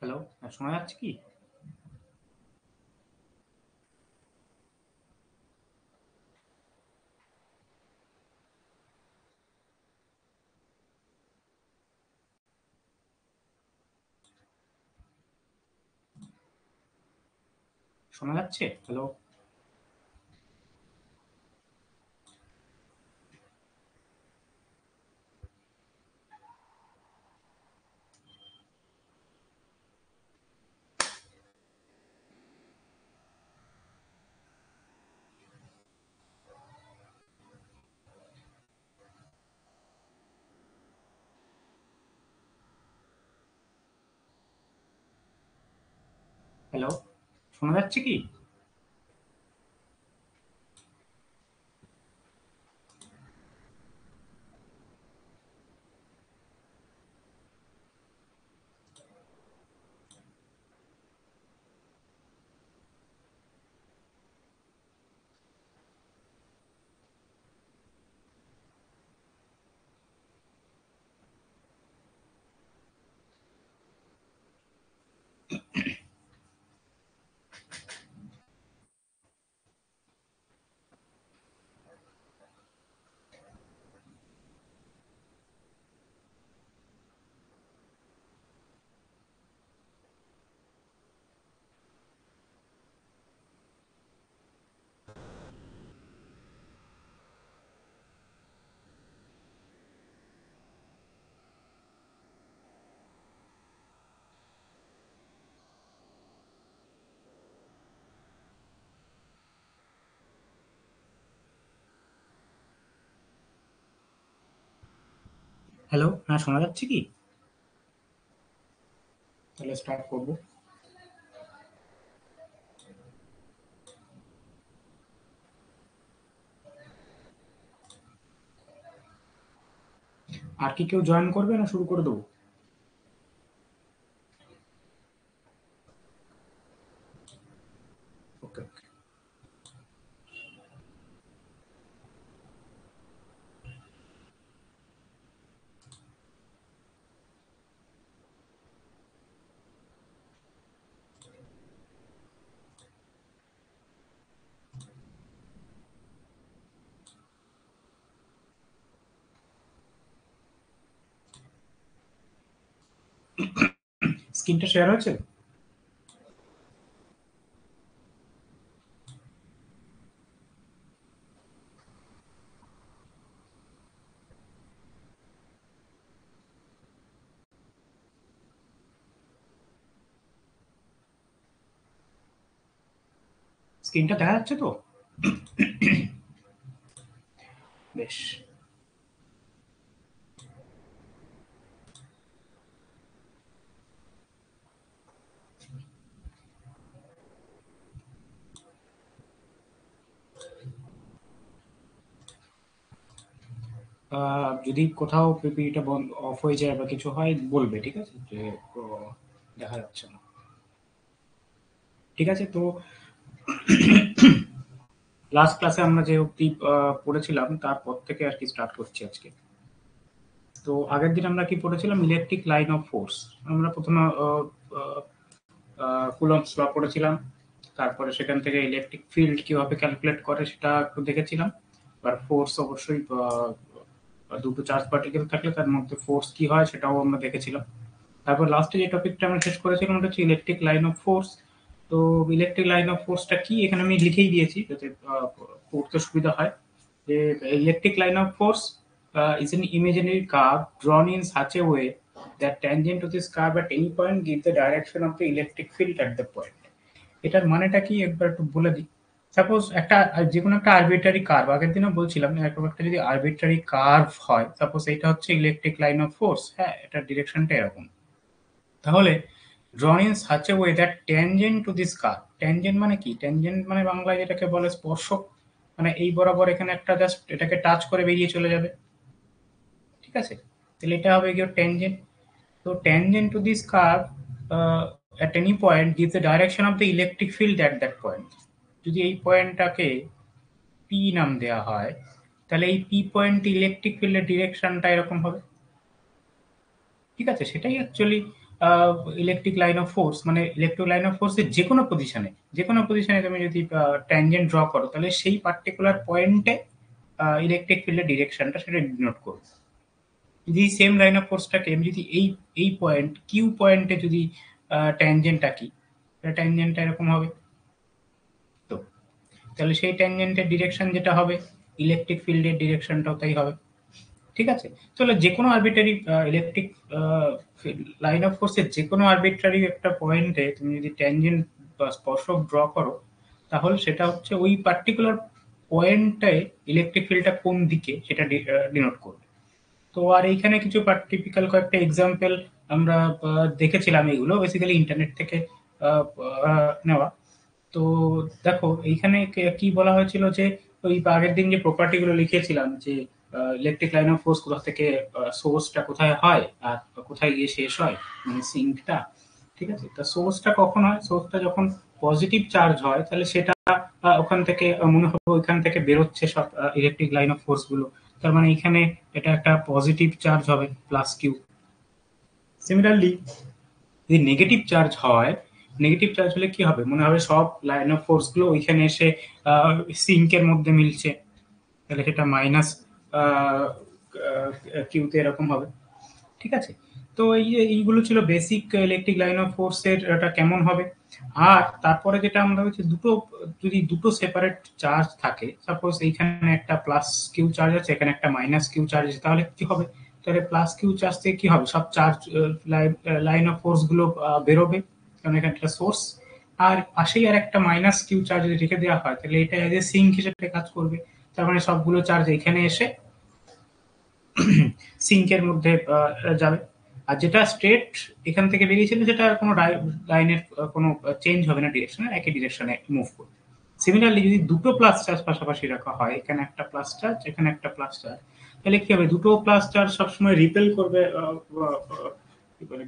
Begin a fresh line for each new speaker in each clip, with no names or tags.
Hello, শোনা যাচ্ছে কি? শোনা যাচ্ছে? হ্যালো? হ্যালো? শোনা যাচ্ছে কি? হ্যালো? শোনা যাচ্ছে কি? তাহলে স্টার্ট করব। আর কি কেউ জয়েন করবে না শুরু করে দেবো? ওকে, ওকে। স্ক্রিনটা শেয়ার হয়েছে? স্ক্রিনটা দেখা যাচ্ছে তো? বেশ। যদি কোথাও পিপিটা বন্ধ অফ হয়ে যায় বা কিছু হয় বলবে, ঠিক আছে? যে দেখা যাচ্ছে না। ঠিক আছে, তো লাস্ট ক্লাসে আমরা যে অবধি পড়েছিলাম তারপর থেকে আর কি স্টার্ট করছি আজকে। তো আগের দিন আমরা কি পড়েছিলাম? Electric line of force. আমরা প্রথমে কুলম্বস ল পড়েছিলাম। তারপরে সেখান থেকে ইলেকট্রিক ফিল্ড কিভাবে ক্যালকুলেট করে সেটা একটু দেখেছিলাম। আর ফোর্স অবশ্যই দুটো চার্জ পার্টিকেল থাকলে তার মধ্যে ফোর্স কি হয় সেটাও আমরা দেখেছিলাম। তারপর লাস্টে যে টপিকটা আমরা শেষ করেছিলাম ওটা হচ্ছে ইলেকট্রিক লাইন অফ ফোর্স। তো ইলেকট্রিক লাইন অফ ফোর্সটা কি এখানে আমি লিখেই দিয়েছি যাতে পড়তে সুবিধা হয়। যে electric line of force is an imaginary curve drawn in such a way that tangent to this curve at any point give the direction of the electric field at the point. এটার মানেটা কি একবার একটু বলে দিই। Suppose একটা যে কোনো একটা আরবিট্রারি কার্ভ, আগের দিনও বলছিলাম এরকম একটা যদি আরবিট্রারি কার্ভ হয়, সাপোজ এটা হচ্ছে ইলেকট্রিক লাইন অফ ফোর্স, হ্যাঁ এটার ডিরেকশনটা এরকম। তাহলে drawn in such a way that tangent to this curve, tangent মানে কি? tangent মানে বাংলায় যেটাকে বলে স্পর্শক। মানে এই বরাবর এখানে একটা জাস্ট এটাকে টাচ করে বেরিয়ে চলে যাবে, ঠিক আছে? তাহলে এটা হবে গিয়ে tangent। তো tangent to this curve at any point gives the direction of the electric field at that point। যদি এই পয়েন্টটাকে পি নাম দেওয়া হয় তাহলে এই পি পয়েন্ট ইলেকট্রিক ফিল্ডের ডিরেকশনটা এরকম হবে, ঠিক আছে? সেটাই actually electric line of force, মানে ইলেকট্রিক লাইন অফ ফোর্সের যে কোনো পজিশনে তুমি যদি ট্যানজেন্ট ড্র করো, তাহলে সেই পার্টিকুলার পয়েন্টে ইলেকট্রিক ফিল্ডের ডিরেকশনটা সেটা ডিনোট করবে। যদি সেম লাইন অফ ফোর্সটাকে আমি যদি এই এই পয়েন্ট কিউ পয়েন্টে যদি ট্যানজেন্ট আঁকি, ট্যানজেন্টটা এরকম হবে। তো তাহলে সেই ট্যানজেন্টের ডিরেকশন যেটা হবে, ইলেকট্রিক ফিল্ডের ডিরেকশনটাও তাই হবে। ঠিক আছে, তাহলে যে কোনো আরবিটারি ইলেকট্রিক লাইন অফ ফোর্সের যে কোনো আরবিটারি একটা পয়েন্টে তুমি যদি ট্যানজেন্ট বা স্পর্শক ড্র করো, তাহলে সেটা হচ্ছে ওই পার্টিকুলার পয়েন্টটায় ইলেকট্রিক ফিল্ডটা কোন দিকে সেটা ডিনোট করবে। তো আর এইখানে কিছু টিপিক্যাল কয়েকটা এক্সাম্পল আমরা দেখেছিলাম, এগুলো বেসিক্যালি ইন্টারনেট থেকে নেওয়া। তো দেখো এইখানে কি বলা হয়েছিল যে ওই আগের দিন যে প্রপার্টি গুলো লিখেছিলাম যে ইলেকট্রিক লাইন অফ ফোর্স কোথা থেকে সোর্সটা কোথায় হয় আর কোথায় গিয়ে শেষ হয়, মানে সিঙ্কটা। ঠিক আছে, তা সোর্সটা কখন হয়? সোর্সটা যখন পজিটিভ চার্জ হয়, তাহলে সেটা ওখান থেকে মনে হবে ওইখান থেকে বেরোচ্ছে সব ইলেকট্রিক লাইন অফ ফোর্স গুলো। তার মানে এখানে এটা একটা পজিটিভ চার্জ হবে, প্লাস কিউ। সিমিলারলি যদি নেগেটিভ চার্জ হয়, নেগেটিভ চার্জ হলে কি হবে? মনে হবে সব লাইন অফ ফোর্স গুলো ওইখানে এসে সিঙ্কের মধ্যে মিলছে, তাহলে সেটা মাইনাস কিউতে এরকম হবে। ঠিক আছে, তো এইগুলো ছিল basic electric line of force এর এটা কেমন হবে। আর তারপরে যেটা আমরা হচ্ছে যদি দুটো সেপারেট চার্জ থাকে, সাপোজ এইখানে একটা প্লাস কিউ চার্জ আছে, এখানে একটা মাইনাস কিউ চার্জ আছে, তাহলে কি হবে? তাহলে প্লাস কিউ চার্জ থেকে কি হবে? সব চার্জ লাইন অফ ফোর্স গুলো বেরোবে, কারণ এখানে একটা সোর্স। আর পাশেই আর একটা মাইনাস কিউ চার্জ যদি রেখে দেওয়া হয়, তাহলে এটা এজ এ সিঙ্ক হিসেবে কাজ করবে। তার মানে সবগুলো চার্জ এখানে এসে সিঙ্কের মধ্যে যাবে। আর যেটা স্ট্রেট এখান থেকে বেরিয়েছিল, সেটা কোনো লাইনের কোনো চেঞ্জ হবে না, ডিরেকশনে একই ডিরেকশনে মুভ করবে। সিমিলারলি যদি দুটো প্লাস চার্জ পাশাপাশি রাখা হয়, এখানে একটা প্লাস চার্জ, এখানে একটা প্লাস চার্জ, তাহলে কি হবে? দুটো প্লাস চার্জ সবসময় রিপেল করবে,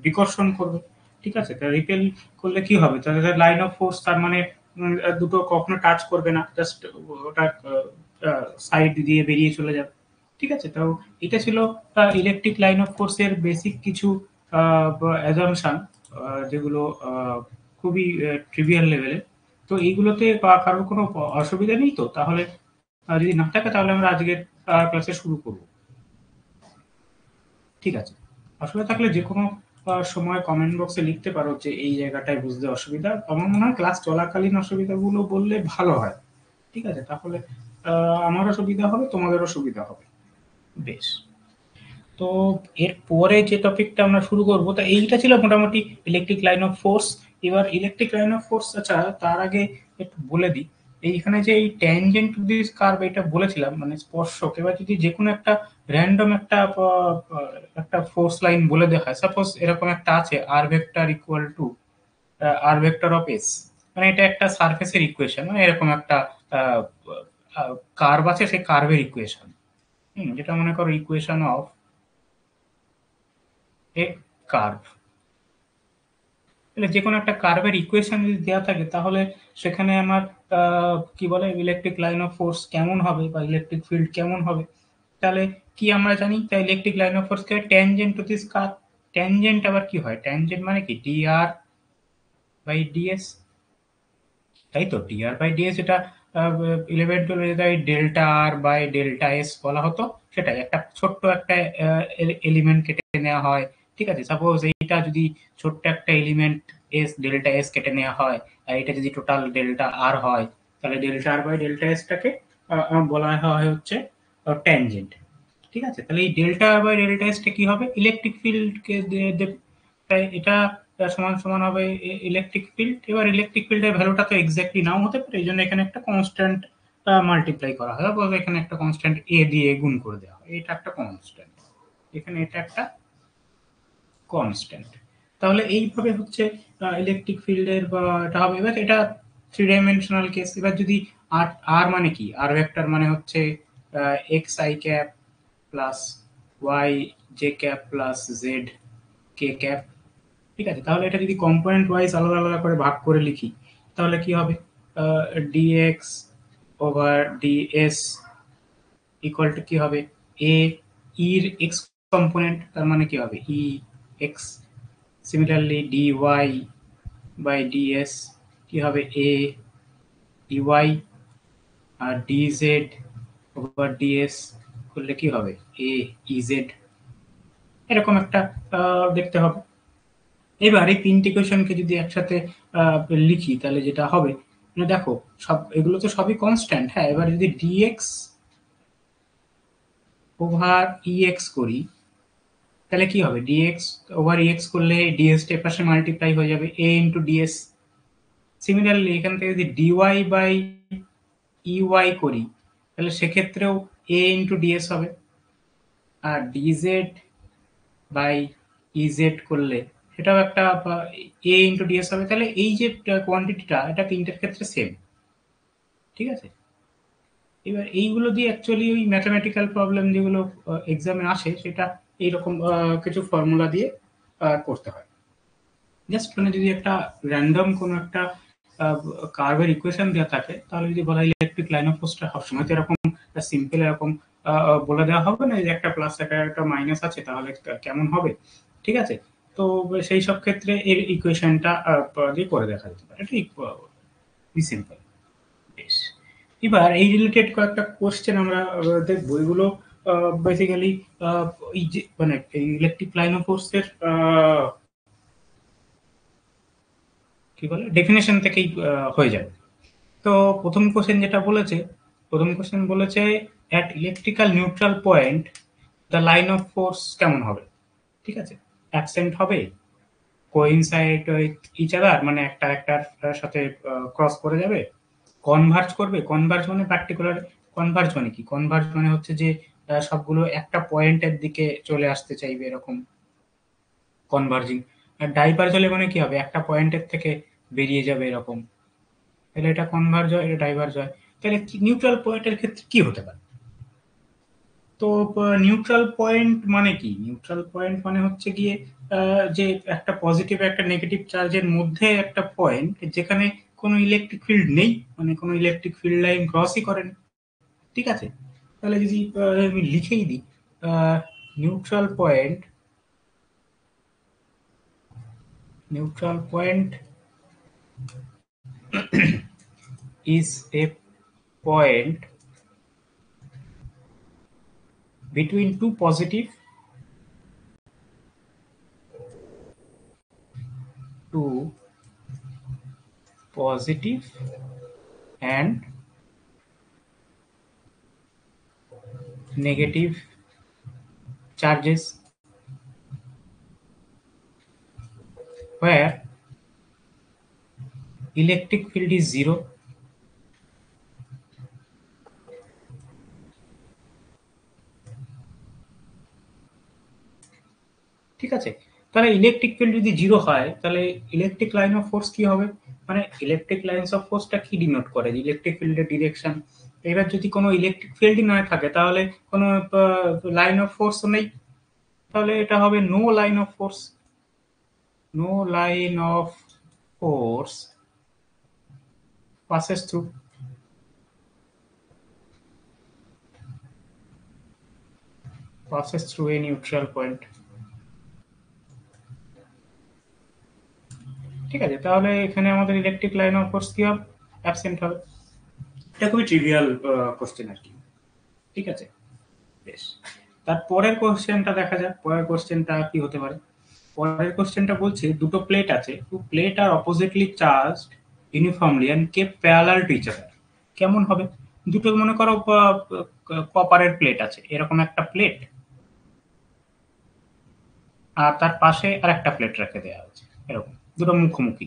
বিকর্ষণ করবে। ঠিক আছে, তা রিপেল করলে কি হবে? তাহলে লাইন অফ ফোর্স, তার মানে দুটো কখনো টাচ করবে না, জাস্ট ওটা সাইড দিয়ে বেরিয়ে চলে যাবে। ঠিক আছে, তো এটা ছিল ইলেকট্রিক লাইন অফ কোর্স এর বেসিক কিছু অ্যাজাম্পশন, যেগুলো খুবই ট্রিভিয়াল লেভেলের। তো এইগুলোতে কারোর কোনো অসুবিধা নেই তো? তাহলে যদি না থাকে, তাহলে আমরা আজকের ক্লাসে শুরু করব। ঠিক আছে, অসুবিধা থাকলে যে কোনো সময় কমেন্ট বক্সে লিখতে পারো যে এই জায়গাটায় বুঝতে অসুবিধা। আমার মনে হয় ক্লাস চলাকালীন অসুবিধাগুলো বললে ভালো হয়। ঠিক আছে, তাহলে আমারও সুবিধা হবে, তোমাদেরও সুবিধা হবে। বেশ, তো এর পরে যে টপিকটা আমরা শুরু করবো, তা এইটা ছিল মোটামুটি ইলেকট্রিক লাইন অফ ফোর্স। এবার ইলেকট্রিক লাইন অফ ফোর্স, আচ্ছা তার আগে একটু বলে দিই, এইখানে যে এই ট্যানজেন্ট টু দিস কার্ভ এটা বলেছিলাম, মানে স্পর্শক। এবার যদি যে কোনো একটা র্যান্ডম একটা ফোর্স লাইন বলে দেওয়া হয়, সাপোজ এরকম একটা আছে, R vector equal to R vector of S, মানে এটা একটা সারফেসের ইকুয়েশন, মানে এরকম একটা কার্ভ আছে, সেই কার্ভের ইকুয়েশন, যেটা মনে করো ইকুয়েশন অফ এ কার্ভ। তাহলে যে কোনো একটা কার্ভের ইকুয়েশন যদি দেওয়া থাকে, তাহলে সেখানে আমার কি বলে ইলেকট্রিক লাইন অফ ফোর্স কেমন হবে বা ইলেকট্রিক ফিল্ড কেমন হবে, তাহলে কি আমরা জানি? তাই ইলেকট্রিক লাইন অফ ফোর্স কে tangent to this curve. Tangent আবার কি হয়? ট্যানজেন্ট মানে কি? DR by DS. তাই তো, ডিআর বাই ডিএস, এটা 11-12 যেটা delta r by delta s বলা হতো, সেটাই একটা ছোট্ট একটা এলিমেন্ট কেটে নেওয়া হয়। ঠিক আছে, সাপোজ এইটা যদি ছোট্ট একটা এলিমেন্ট এস, ডেল্টা এস কেটে নেওয়া হয়, আর এটা যদি টোটাল ডেল্টা আর হয়, তাহলে ডেল্টা আর বাই ডেল্টা এসটাকে বলা হয় হচ্ছে ট্যানজেন্ট। ঠিক আছে, তাহলে এই ডেল্টা বাই ডেল্টা এসটা কি হবে? ইলেকট্রিক ফিল্ডকে তাই এটা সমান সমান হবে ইলেকট্রিক ফিল্ড। এবার ইলেকট্রিক ফিল্ডের ভ্যালুটা তো এক্স্যাক্টলি নাও হতে পারে, এই জন্য এখানে একটা কনস্ট্যান্ট মাল্টিপ্লাই করা হয়, অথবা এখানে একটা কনস্ট্যান্ট এ দিয়ে গুণ করে দেওয়া হয়, এটা একটা কনস্ট্যান্ট, এখানে এটা একটা কনস্ট্যান্ট। তাহলে এইভাবে হচ্ছে ইলেকট্রিক ফিল্ডের বা এটা হবে। এবার এটা থ্রি ডাইমেনশনাল কেস। এবার যদি আর আর মানে কি? আর ভেক্টর মানে হচ্ছে x i cap plus y j cap plus z k cap. ঠিক আছে, তাহলে এটা যদি কম্পোনেন্ট ওয়াইজ আলাদা আলাদা করে ভাগ করে লিখি, তাহলে কি হবে? Dx over ds equal to কি হবে? এ ইর এক্স কম্পোনেন্ট, তার মানে কি হবে? E X similarly D Y by D S কি হবে, এ ডিওয়াই আর ডিজেড ওভার ডিএস করলে কি হবে, এ ইজেড, এরকম একটা দেখতে হবে। এবার এই তিনটি ইকুয়েশনকে যদি একসাথে লিখি তাহলে যেটা হবে, মানে দেখো সব এগুলো তো সবই কনস্ট্যান্ট, হ্যাঁ। এবার যদি ডিএক্স ওভার ইএক্স করি তাহলে কি হবে, ডিএক্স ওভার ইএক্স করলে ডিএস এর পাশে মাল্টিপ্লাই হয়ে যাবে এ ইন্টু ডিএস। সিমিলারলি এখান থেকে যদি ডিওয়াই বাই ইওয়াই করি তাহলে সেক্ষেত্রেও এ ইন্টু ডিএস হবে, আর ডিজেড বাই ইজেড করলে সেটাও একটা এ ইন্টু ডিএস হবে। তাহলে এই যে কোয়ান্টিটিটা এটা তিনটের ক্ষেত্রে সেম, ঠিক আছে। এবার এইগুলো দিয়ে অ্যাকচুয়ালি ওই ম্যাথমেটিক্যাল প্রবলেম যেগুলো এক্সামে আসে সেটা এইরকম কিছু ফর্মুলা দিয়ে করতে হয়। জাস্ট মানে যদি একটা র্যান্ডম কোনো একটা কার্ভের ইকুয়েশন দেওয়া থাকে তাহলে যদি বলা ইলেকট্রিক লাইন অফ ফোর্সটা সবসময় তো এরকম সিম্পল এরকম বলে দেওয়া হবে না যে একটা প্লাস একটা মাইনাস আছে তাহলে কেমন হবে, ঠিক আছে। তো সেই সব ক্ষেত্রে এর ইকুয়েশনটা দিয়ে করে দেখা যেতে পারে, ঠিক সিম্পল। বেশ, এবার এই রিলেটেড কয়েকটা কোশ্চেন আমরা দেখবো। এগুলো বেসিক্যালি এই যে মানে এই ইলেকট্রিক লাইন অফ ফোর্সের কি বলে ডেফিনেশন থেকেই হয়ে যাবে। তো প্রথম কোশ্চেন বলেছে at electrical neutral point the line of force কেমন হবে, ঠিক আছে। অ্যাবসেন্ট হবে, কোইনসাইড উইথ ইচ আদার মানে একটা একটার সাথে ক্রস করে যাবে, কনভার্জ করবে। কনভার্জ মানে পার্টিকুলার, কনভার্জ মানে কি, কনভার্জ মানে হচ্ছে যে সবগুলো একটা পয়েন্টের দিকে চলে আসতে চাইবে এরকম কনভার্জিং। আর ডাইভার্জ হলে মানে কি হবে, একটা পয়েন্টের থেকে বেরিয়ে যাবে এরকম। তাহলে এটা কনভার্জ হয়, এটা ডাইভার্জ হয়। তাহলে নিউট্রাল পয়েন্টের ক্ষেত্রে কি হতে পারে? তো নিউট্রাল পয়েন্ট মানে কি, নিউট্রাল পয়েন্ট মানে হচ্ছে গিয়ে যে একটা পজিটিভ একটা নেগেটিভ চার্জের মধ্যে একটা পয়েন্ট যেখানে কোনো ইলেকট্রিক ফিল্ড নেই, মানে কোনো ইলেকট্রিক ফিল্ড লাইন ক্রসই করেনি, ঠিক আছে। তাহলে যদি আমি লিখেই দিই neutral point, neutral point is a point between two positive and negative charges where electric field is zero, ঠিক আছে। তাহলে ইলেকট্রিক ফিল্ড যদি জিরো হয় তাহলে ইলেকট্রিক লাইন অফ ফোর্স কি হবে, মানে ইলেকট্রিক লাইন্স অফ ফোর্সটা কি ডিনোট করে, ইলেকট্রিক ফিল্ডের ডিরেকশন। এবার যদি কোনো ইলেকট্রিক ফিল্ডই না থাকে তাহলে কোনো লাইন অফ ফোর্সও নেই, তাহলে এটা হবে no line of force. No line of force passes through a neutral point, ঠিক আছে। তাহলে এখানে আমাদের ইলেকট্রিক লাইন অফ ফোর্স কি হবে, অ্যাবসেন্ট হবে। এটা খুবই ট্রিভিয়াল কোশ্চেন আর কি, ঠিক আছে। বেশ, তার পরের কোশ্চেনটা দেখা যাক, পরের কোশ্চেনটা কি হতে পারে। পরের কোশ্চেনটা বলছে দুটো প্লেট আছে, two plate are oppositely charged uniformly and kept parallel to each other. কেমন হবে, দুটো মনে করো কপারের প্লেট আছে, এরকম একটা প্লেট আর তার পাশে আর একটা প্লেট রেখে দেওয়া হয়েছে এরকম, দুটো মুখোমুখি,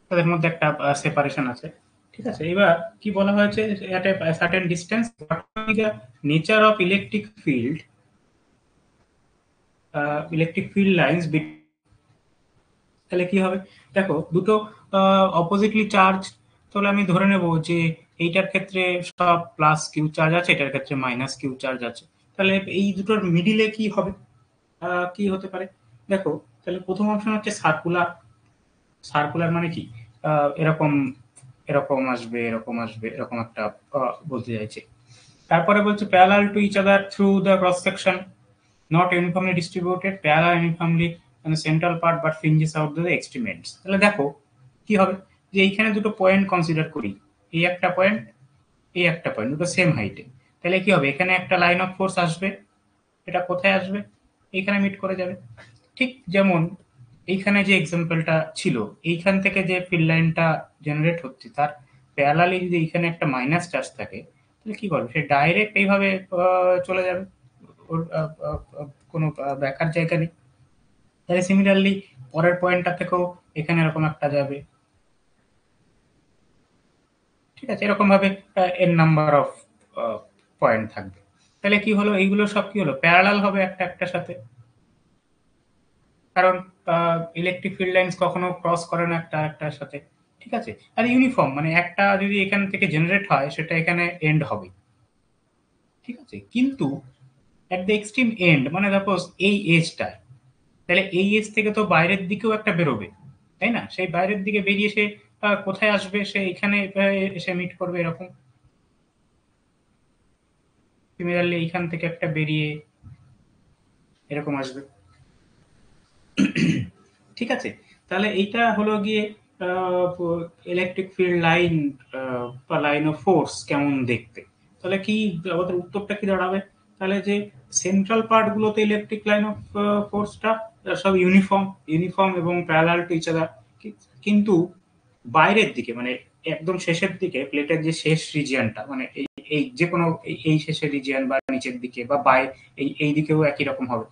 তাদের মধ্যে একটা সেপারেশন আছে, ঠিক আছে। এবার কি বলা হয়েছে, at a certain distance nature of electric field lines. তাহলে কি হবে, দেখো দুটো অপোজিটলি চার্জ, তাহলে আমি ধরে নেব যে এইটার ক্ষেত্রে সব প্লাস কিউ চার্জ আছে, এটার ক্ষেত্রে মাইনাস কিউ চার্জ আছে। তাহলে এই দুটোর মিডিলে কি হবে, কি হতে পারে, দেখো তাহলে প্রথম অপশন হচ্ছে সার্কুলার। সার্কুলার মানে কি, এরকম এরকম আসবে, এরকম আসবে, এরকম একটা বলতে চাইছে। তারপরে বলছে parallel to each other through the cross section, not uniformly distributed, parallel uniformly and the central part but fringes out the extreme ends. তাহলে দেখো কি হবে, যে এইখানে দুটো পয়েন্ট কনসিডার করি, এই একটা পয়েন্ট, এই একটা পয়েন্ট, দুটো সেম হাইটে। তাহলে কি হবে, এখানে একটা লাইন অফ ফোর্স আসবে, এটা কোথায় আসবে, এইখানে মিট করে যাবে। ঠিক যেমন এইখানে যে এক্সাম্পলটা ছিল, এইখান থেকে যে ফিল্ড লাইনটা জেনারেট হচ্ছে তার প্যারালালি যদি এইখানে একটা মাইনাস চার্জ থাকে, তাহলে কি করবে, সে ডাইরেক্ট এইভাবে চলে যাবে, ওর কোনো দেখার জায়গা নেই। তাহলে সিমিলারলি পরের পয়েন্টটা থেকেও এখানে এরকম একটা যাবে, ঠিক আছে, এরকম ভাবে এন নাম্বার অফ পয়েন্ট থাকবে। তাহলে কি হলো, এইগুলো সব কি হলো, প্যারালাল হবে একটা একটার সাথে, কারণ ইলেকট্রিক ফিল্ড লাইন্স কখনো ক্রস করে না একটা একটার সাথে, ঠিক আছে। আর ইউনিফর্ম, মানে একটা যদি এখান থেকে জেনারেট হয় সেটা এখানে এন্ড হবে, ঠিক আছে। কিন্তু অ্যাট দ্য এক্সট্রিম এন্ড, মানে সাপোজ এই এজটা, তাহলে এই এজ থেকে তো বাইরের দিকেও একটা বেরোবে, তাই না, সেই বাইরের দিকে বেরিয়ে সে কোথায় আসবে, সে এখানে এসে মিট করবে এরকম। সিমিলারলি এইখান থেকে একটা বেরিয়ে এরকম আসবে, ঠিক আছে। তাহলে এইটা হলো গিয়ে ইলেকট্রিক ফিল্ড লাইন বা লাইন অফ ফোর্স কেমন দেখতে। তাহলে কি আমাদের উত্তরটা কি দাঁড়াবে, তাহলে যে সেন্ট্রাল পার্ট গুলোতে ইলেকট্রিক লাইন অফ ফোর্সটা সব ইউনিফর্ম ইউনিফর্ম এবং প্যারালাল টু ইচ আদার, কিন্তু বাইরের দিকে, মানে একদম শেষের দিকে প্লেটের যে শেষ রিজিয়নটা, মানে এই এই যে কোনো এই শেষের রিজিয়ন বা নিচের দিকে বা এই দিকেও একই রকম হবে,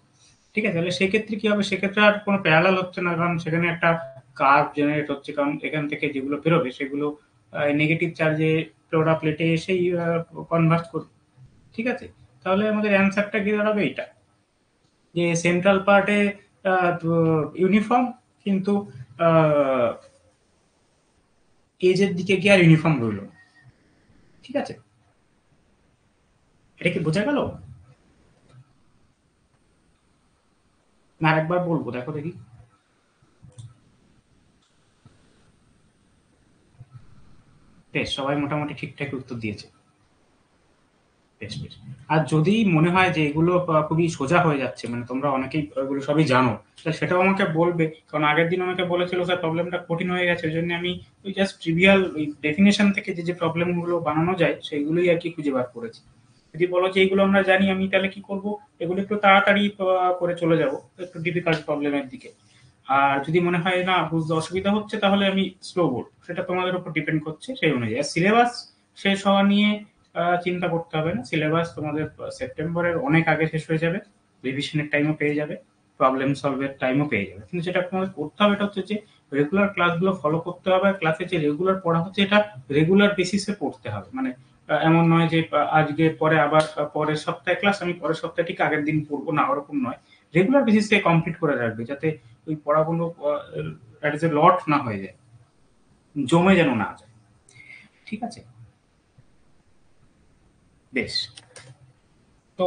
ঠিক আছে। তাহলে সেক্ষেত্রে কি হবে, সেক্ষেত্রে আর কোনো প্যারালাল হচ্ছে না, কারণ সেখানে একটা কার্ভ জেনারেট হচ্ছে, কারণ এখান থেকে যেগুলো বেরোবে সেগুলো নেগেটিভ চার্জে ফ্লোরা প্লেটে এসেই কনভার্ট করবে, ঠিক আছে। তাহলে আমাদের অ্যান্সারটা কি দাঁড়াবে, এটা যে সেন্ট্রাল পার্টে ইউনিফর্ম, কিন্তু এজের দিকে গিয়ে আর ইউনিফর্ম রইল, ঠিক আছে। এটা কি বোঝা গেল, না আরেকবার বলবো, দেখো দেখি। বেশ, সবাই মোটামুটি ঠিকঠাক উত্তর দিয়েছে, বেশ বেশ। আর যদি মনে হয় যে এগুলো খুবই সোজা হয়ে যাচ্ছে, মানে তোমরা অনেকেই এগুলো সবই জানো, তাহলে সেটাও আমাকে বলবে, কারণ আগের দিন আমাকে বলেছিল স্যার প্রবলেমটা কঠিন হয়ে গেছে, ওই জন্য আমি ওই জাস্ট ট্রিভিয়াল ওই ডেফিনেশন থেকে যে যে প্রবলেমগুলো বানানো যায় সেইগুলোই আর কি খুঁজে বার করেছি। যদি বলো যে এগুলো আমরা জানি, আমি তাহলে কি করব, এগুলো একটু তাড়াতাড়ি করে চলে যাব একটু ডিফিকাল্ট প্রবলেমের দিকে। আর যদি মনে হয় না বুঝতে অসুবিধা হচ্ছে, তাহলে আমি স্লো বলবো, সেটা তোমাদের উপর ডিপেন্ড করছে সেই অনুযায়ী। আর সিলেবাস শেষ হওয়া নিয়ে চিন্তা করতে হবে না, সিলেবাস তোমাদের সেপ্টেম্বরের অনেক আগে শেষ হয়ে যাবে, রিভিশনের টাইমও পেয়ে যাবে, প্রবলেম সলভের টাইমও পেয়ে যাবে। কিন্তু যেটা তোমাদের করতে হবে এটা হচ্ছে যে রেগুলার ক্লাসগুলো ফলো করতে হবে, ক্লাসে যে রেগুলার পড়া হচ্ছে এটা রেগুলার বেসিসে পড়তে হবে, মানে এমন নয় যে আজকে পরে আবার পরের সপ্তাহে ক্লাস, আমি পরের সপ্তাহে ঠিক আগের দিন পড়বো না, ওরকম নয়। রেগুলার বেসিসে কমপ্লিট করে রাখবে, যাতে ওই পড়াগুলো লট না হয়ে যায়, জমে যেন না যায়, ঠিক আছে। বেশ, তো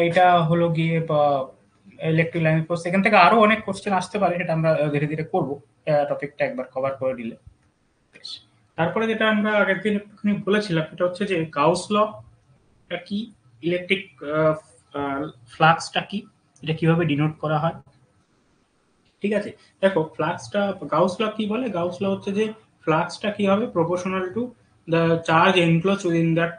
এটা হলো গিয়ে ইলেকট্রিক লাইন কোর্স, এখান থেকে আরো অনেক কোশ্চেন আসতে পারে, সেটা আমরা ধীরে ধীরে করবো, টপিকটা একবার কভার করে দিলে। বেশ, তারপরে যেটা আমরা আগের দিন একটুখানি বলেছিলাম সেটা হচ্ছে যে গাউস লটা কি, ইলেকট্রিক ফ্লাক্সটা কি, এটা কিভাবে ডিনোট করা হয়, ঠিক আছে। দেখো ফ্লাক্সটা, গাউস ল কি বলে, গাউস ল হচ্ছে যে ফ্লাক্সটা কি হবে, proportional to the charge enclose within that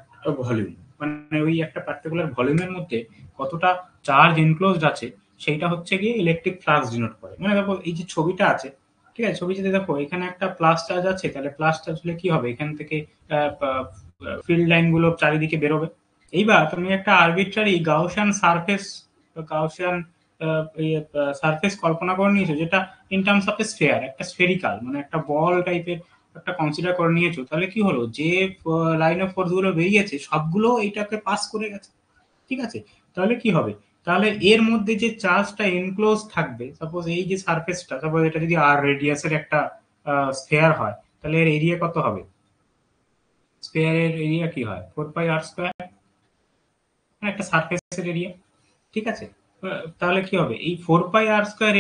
volume, মানে ওই একটা পার্টিকুলার ভলিউমের মধ্যে কতটা চার্জ এনক্লোজড আছে সেইটা হচ্ছে গিয়ে ইলেকট্রিক ফ্লাক্স ডিনোট করে। মানে দেখো এই যে ছবিটা আছে, ঠিক আছে, ছবিতে দেখো এখানে একটা প্লাস চার্জ আছে, তাহলে প্লাস চার্জ হলে কি হবে, এখান থেকে ফিল্ড লাইন গুলো চারিদিকে বেরোবে। এইবার তুমি একটা arbitrary Gaussian surface, Gaussian surface কল্পনা করে নিয়েছো, যেটা in terms of a sphere, একটা স্ফেরিক্যাল, মানে একটা বল টাইপের একটা কনসিডার করে নিয়েছো, তাহলে কি হলো, যে লাইন অফ ফোর্স গুলো বেরিয়েছে সবগুলো এইটাকে পাস করে গেছে, ঠিক আছে। তাহলে কি হবে, তাহলে এর মধ্যে যে চার্জটা এনক্লোজ থাকবে, সাপোজ এই যে সারফেসটা, সাপোজ এটা যদি আর রেডিয়াসের একটা স্ফেয়ার হয়, তাহলে এর এরিয়া কত হবে, স্ফেয়ারের এরিয়া কি হয়, 4 পাই r স্কোয়ার, একটা সারফেসের এরিয়া, ঠিক আছে। তাহলে কি হবে, এই 4 পাই r স্কোয়ার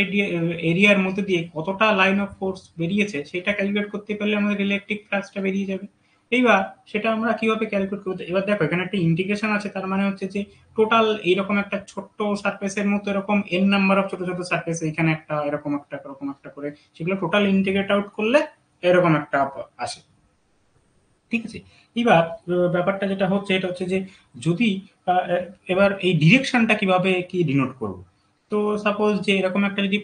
এরিয়ার মধ্যে দিয়ে কতটা লাইন অফ ফোর্স বেরিয়েছে সেটা ক্যালকুলেট করতে পারলে আমাদের ইলেকট্রিক ফ্লাক্সটা বেরিয়ে যাবে। এইবার সেটা আমরা কিভাবে ক্যালকুলেট করবো? এবার দেখো এখানে একটা ইন্টিগ্রেশন আছে, তার মানে হচ্ছে যে টোটাল এইরকম একটা ছোট্ট সারফেসের মতো এরকম এন নাম্বার অফ ছোট ছোট সারফেস, এখানে একটা এরকম একটা এরকম একটা করে সেগুলো টোটাল ইন্টিগ্রেট আউট করলে এরকম একটা আসে। ঠিক আছে। এবার ব্যাপারটা যেটা হচ্ছে এটা হচ্ছে যে যদি আহ, এবার এই ডিরেকশনটা কিভাবে কি ডিনোট করব? তো সাপোজ যে এরকম একটা যদি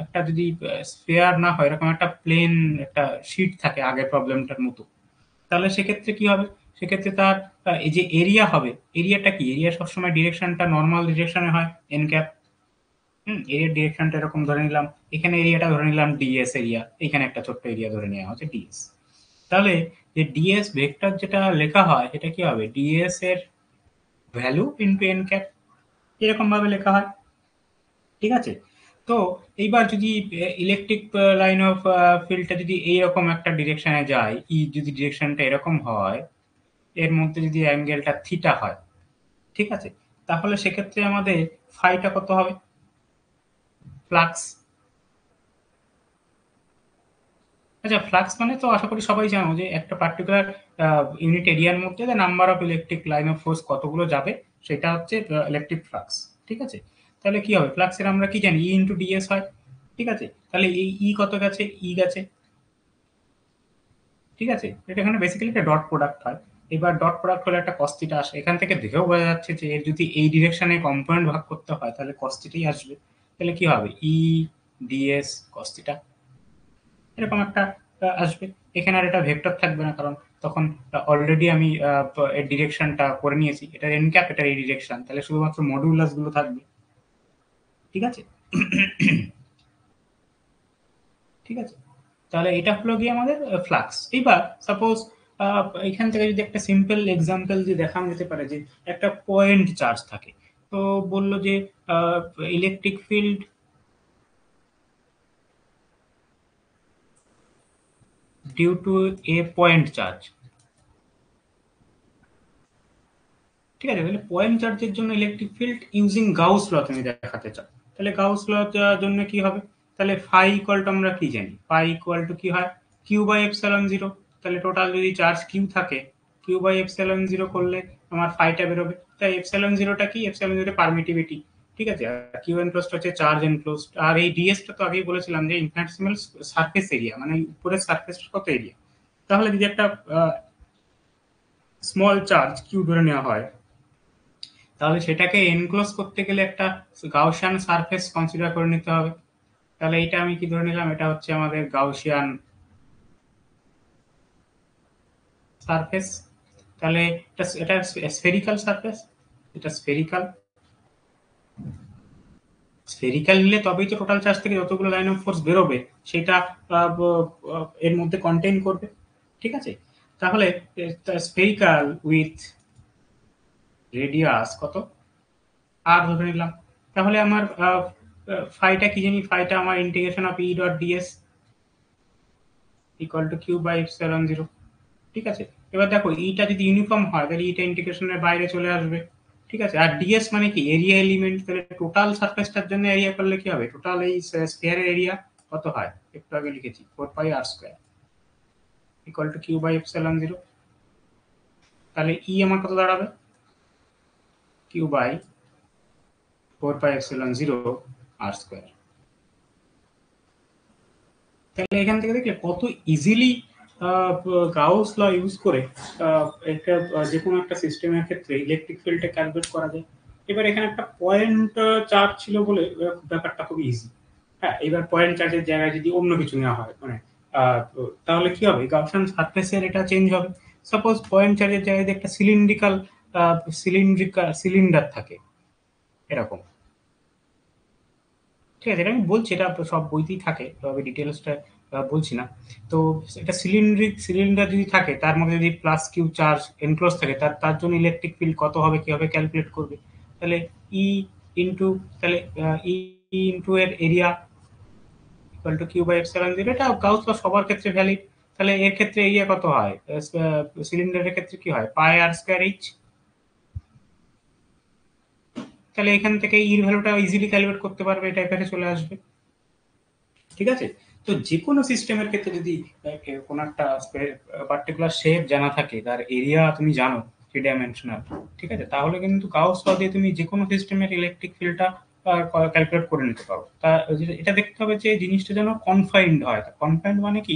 একটা যদি স্ফেয়ার না হয়, এরকম একটা প্লেন একটা শিট থাকে আগের প্রবলেমটার মতো, তাহলে সেক্ষেত্রে কি হবে? সেক্ষেত্রে তার এই যে এরিয়া হবে, এরিয়াটা কি? এরিয়া সবসময় ডিরেকশনটা নর্মাল ডিরেকশনে হয়, এন ক্যাপ। এরিয়ার ডিরেকশনটা এরকম ধরে নিলাম, এখানে এরিয়াটা ধরে নিলাম ডিএস এরিয়া, এখানে একটা ছোট্ট এরিয়া ধরে নেওয়া হচ্ছে ডিএস। তাহলে যে ডিএস ভেক্টর যেটা লেখা হয় সেটা কি হবে? ডিএস এর ভ্যালু ইন্টু এন ক্যাপ, এরকম ভাবে লেখা হয়। ঠিক আছে। তো এইবার যদি ইলেকট্রিক লাইন অফ ফিল্ডটা যদি এইরকম একটা ডিরেকশনে যায়, ই যদি ডিরেকশনটা এরকম হয়, এর মধ্যে যদি অ্যাঙ্গেলটা থিটা হয়, ঠিক আছে, তাহলে সেক্ষেত্রে আমাদের ফাইটা কত হবে? ফ্লাক্স। আচ্ছা, ফ্লাক্স মানে তো আশা করি সবাই জানো যে একটা পার্টিকুলার ইউনিট এরিয়ার মধ্যে the number of electric line of force কতগুলো যাবে, সেটা হচ্ছে ইলেকট্রিক ফ্লাক্স। ঠিক আছে। তাহলে কি হবে? ফ্লাক্সের আমরা কি জানি? ই ইন্টু ডিএস হয়। ঠিক আছে। তাহলে এই ই কত গেছে? ই গেছে। ঠিক আছে। এটা এখানে বেসিক্যালি একটা ডট প্রোডাক্ট হয়। এবার ডট প্রোডাক্ট হলে একটা কস্তিটা আসে, এখান থেকে দেখেও বোঝা যাচ্ছে যে এর যদি এই ডিরেকশনে কম্পোনেন্ট ভাগ করতে হয় তাহলে কস্তিটাই আসবে। তাহলে কি হবে? ই ডিএস কস্তিটা, এরকম একটা আসবে। এখানে আর এটা ভেক্টর থাকবে না, কারণ তখন অলরেডি আমি এর ডিরেকশনটা করে নিয়েছি, এটা এন ক্যাপ, এটা এই ডিরেকশন, তাহলে শুধুমাত্র মডুলাস গুলো থাকবে। ঠিক আছে। ঠিক আছে। তাহলে এটা হলো গিয়ে আমাদের ফ্লাক্স। এইবার সাপোজ এখান থেকে যদি একটা সিম্পল এক্সাম্পল যে দেখানো যেতে পারে যে একটা পয়েন্ট চার্জ থাকে, তো বললো যে electric field due to a point charge. ঠিক আছে। তাহলে পয়েন্ট চার্জের জন্য electric field using Gauss law তুমি দেখাতে চাও, তাহলে গাউস ল জন্য কি হবে? তাহলে ফাই ইকুয়াল টু আমরা কি জানি? ফাই ইকুয়াল টু কি হয়? Q by epsilon zero. তাহলে টোটাল যদি চার্জ কিউ থাকে, কিউ বাই এপসাইলন জিরো করলে আমার ফাইটা বেরোবে। তাই এপসাইলন জিরোটা কি? Epsilon zero permittivity. ঠিক আছে। আর কিউ এনক্লোজড হচ্ছে চার্জ এনক্লোজড। আর এই ডিএসটা তো আগেই বলেছিলাম যে ইনফিনিটেসিমাল সারফেস এরিয়া, মানে উপরের সারফেসটা কত এরিয়া। তাহলে যদি একটা স্মল চার্জ কিউ ধরে নেওয়া হয়, তাহলে সেটাকে এনক্লোজ করতে গেলে একটা গাউসিয়ান সারফেস কনসিডার করে নিতে হবে। তাহলে এটা আমি কি ধরে নিলাম? এটা হচ্ছে আমাদের গাউসিয়ান সারফেস। তাহলে এটা স্ফেরিক্যাল সারফেস, এটা স্ফেরিক্যাল। স্ফেরিক্যাল নিলে তবেই তো টোটাল চার্জ থেকে যতগুলো লাইন অফ ফোর্স বেরোবে সেটা এর মধ্যে কন্টেইন করবে। ঠিক আছে। তাহলে স্ফেরিক্যাল উইথ রেডিয়াস কত? আর ধরে নিলাম। তাহলে আমার ফাইটা কি জানি? ফাইটা আমার integration of e dot ds equal to q by epsilon zero. ঠিক আছে। এবার দেখো ইটা যদি ইউনিফর্ম হয় তাহলে ইটা ইন্টিগ্রেশনের বাইরে চলে আসবে। ঠিক আছে। আর ডিএস মানে কি? Area element. তাহলে টোটাল সারফেসটার জন্য এরিয়া করলে কি হবে? টোটাল এই স্ফিয়ারের এরিয়া কত হয়? একটু আগে লিখেছি 4 pi r square equal to q by epsilon zero. তাহলে ই আমার কত দাঁড়াবে? Q by 4 pi epsilon zero r square. তাহলে এখান থেকে দেখলে কত ইজিলি গাউস ল ইউজ করে একটা যে কোনো একটা সিস্টেমের ক্ষেত্রে ইলেকট্রিক ফিল্ডটা ক্যালকুলেট করা যায়। এবার এখানে একটা পয়েন্ট চার্জ ছিল বলে ব্যাপারটা খুব ইজি। হ্যাঁ, এবার পয়েন্ট চার্জের জায়গায় যদি অন্য কিছু নেওয়া হয়, মানে তাহলে কি হবে? গাউসিয়ান সারফেসের এটা চেঞ্জ হবে। সাপোজ পয়েন্ট চার্জের জায়গায় যদি একটা সিলিন্ডার থাকে এরকম। ঠিক আছে, এটা আমি বলছি, এটা সব বইতেই থাকে, তবে ডিটেলসটা বলছি না। তো এটা সিলিন্ডার যদি থাকে, তার মধ্যে যদি প্লাস কিউ চার্জ এনক্লোজ থাকে, তার তার জন্য ইলেকট্রিক ফিল্ড কত হবে কিভাবে ক্যালকুলেট করবে? তাহলে ই ইন্টু, তাহলে ই ইন্টু এর area equal to q by epsilon zero. এটা গাউস ল সবার ক্ষেত্রে ভ্যালিড। তাহলে এর ক্ষেত্রে এরিয়া কত হয়? সিলিন্ডারের ক্ষেত্রে কি হয়? পাই আর স্কয়ার এইচ। তাহলে এখান থেকে ইর ভ্যালুটা ইজিলি ক্যালকুলেট করতে পারবে, এটা এখানে চলে আসবে। ঠিক আছে। তো যে কোনো সিস্টেমের ক্ষেত্রে যদি কোনো একটা পার্টিকুলার শেপ জানা থাকে, তার এরিয়া তুমি জানো 3 ডাইমেনশনাল, ঠিক আছে, তাহলে কিন্তু গাউস ল দিয়ে তুমি যে কোনো সিস্টেমের ইলেকট্রিক ফিল্ডটা ক্যালকুলেট করে নিতে পারো। তা এটা দেখতে হবে যে জিনিসটা যেন কনফাইন্ড হয়। কনফাইন্ড মানে কি,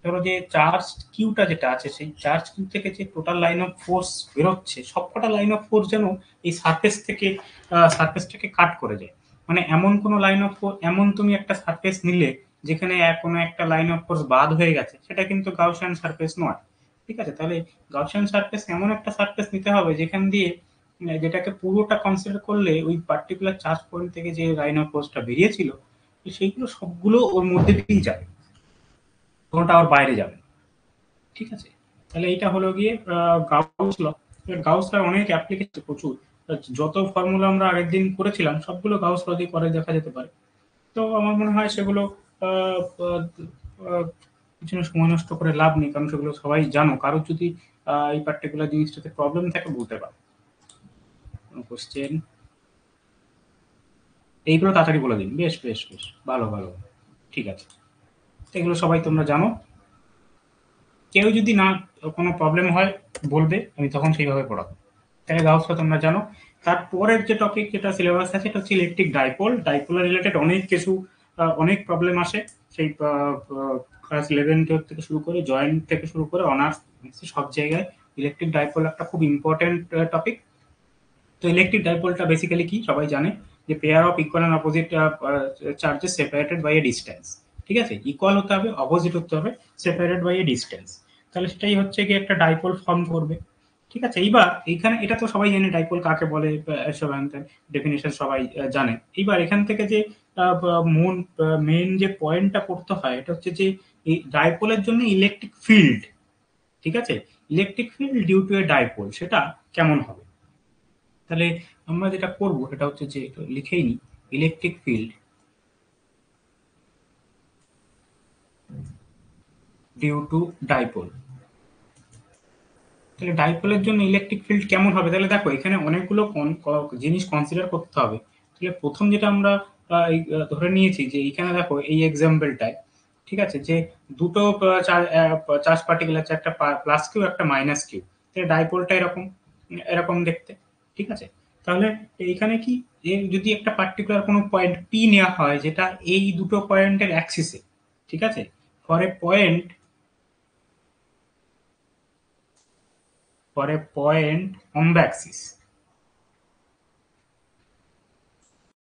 ধরো যে চার্জ কিউটা যেটা আছে, সেই চার্জ কিউ থেকে যে টোটাল লাইন অফ ফোর্স বেরোচ্ছে, সবকটা লাইন অফ ফোর্স যেন এই সারফেসটাকে কাট করে যায়। মানে এমন কোনো লাইন অফ ফোর্স, এমন তুমি একটা সারফেস নিলে যেখানে কোনো একটা লাইন অফ ফোর্স বাদ হয়ে গেছে, সেটা কিন্তু গাউসিয়ান সারফেস নয়। ঠিক আছে, তাহলে গাউসিয়ান সারফেস এমন একটা সারফেস নিতে হবে যেখান দিয়ে যেটাকে পুরোটা কনসিডার করলে ওই পার্টিকুলার চার্জ পয়েন্ট থেকে যে লাইন অফ ফোর্সটা বেরিয়েছিল, সেইগুলো সবগুলো ওর মধ্যে দিয়েই যাবে, কোনোটা ওর বাইরে যাবে না। ঠিক আছে, তাহলে এইটা হলো গিয়ে গাউস ল। গাউস ল অনেক অ্যাপ্লিকেশন প্রচুর, যত ফর্মুলা আমরা আগের দিন করেছিলাম সবগুলো গাউস ল দিয়ে করে দেখা যেতে পারে। তো আমার মনে হয় সেগুলো আহ, আহ, আহ, পিছনে সময় নষ্ট করে লাভ নেই, কারণ সেগুলো সবাই জানো। কারোর যদি এই পার্টিকুলার জিনিসটাতে প্রবলেম থাকে বলতে পারো, কোশ্চেন এইগুলো তাড়াতাড়ি বলে দিন। বেশ বেশ বেশ, ভালো ভালো, ঠিক আছে। এগুলো সবাই তোমরা জানো। কেউ যদি না কোনো প্রবলেম হয় বলবে, আমি তখন সেইভাবে পড়াবো। তাহলে গাউস ল তোমরা জানো। তারপরের যে টপিক যেটা সিলেবাস আছে সেটা হচ্ছে ইলেকট্রিক ডাইপোল। ডাইপোলার রিলেটেড অনেক কিছু অনেক প্রবলেম আসে, সেই ক্লাস 11-12 থেকে শুরু করে জয়েন্ট থেকে শুরু করে অনার্স, সব জায়গায় ইলেকট্রিক ডাইপোল একটা খুব ইম্পর্টেন্ট টপিক। তো ইলেকট্রিক ডাইপোলটা বেসিক্যালি কি সবাই জানে, যে pair of equal and opposite charges separated by a distance. ঠিক আছে, ইকুয়াল হতে হবে, অপোজিট হতে হবে, সেপারেটেড বাই এ ডিস্টেন্স। তাহলে সেটাই হচ্ছে কি একটা ডাইপোল ফর্ম করবে। ঠিক আছে, এইবার এইখানে এটা তো সবাই জানে ডাইপোল কাকে বলে, এসব ডেফিনেশন সবাই জানে। এইবার এখান থেকে যে মেন যে পয়েন্টটা করতে হয়, এটা হচ্ছে যে এই ডাইপোলের জন্য ইলেকট্রিক ফিল্ড, ঠিক আছে, electric field due to a dipole, সেটা কেমন হবে। তাহলে আমরা যেটা করব সেটা হচ্ছে যে লিখেই নি, electric field due to dipole. তাহলে ডাইপোলের জন্য ইলেকট্রিক ফিল্ড কেমন হবে, তাহলে দেখো এখানে অনেকগুলো জিনিস কনসিডার করতে হবে। তাহলে প্রথম যেটা আমরা ধরে নিয়েছি যে এখানে দেখো এই এক্সাম্পলটায়, ঠিক আছে, যে দুটো চার্জ পার্টিকেল আছে, একটা প্লাস কিউ একটা মাইনাস কিউ। তাহলে ডাইপোলটা এরকম এরকম দেখতে। ঠিক আছে, তাহলে এইখানে কি, যদি একটা পার্টিকুলার কোনো পয়েন্ট পি নেওয়া হয় যেটা এই দুটো পয়েন্টের অ্যাক্সিসে, ঠিক আছে, for a point on the axis,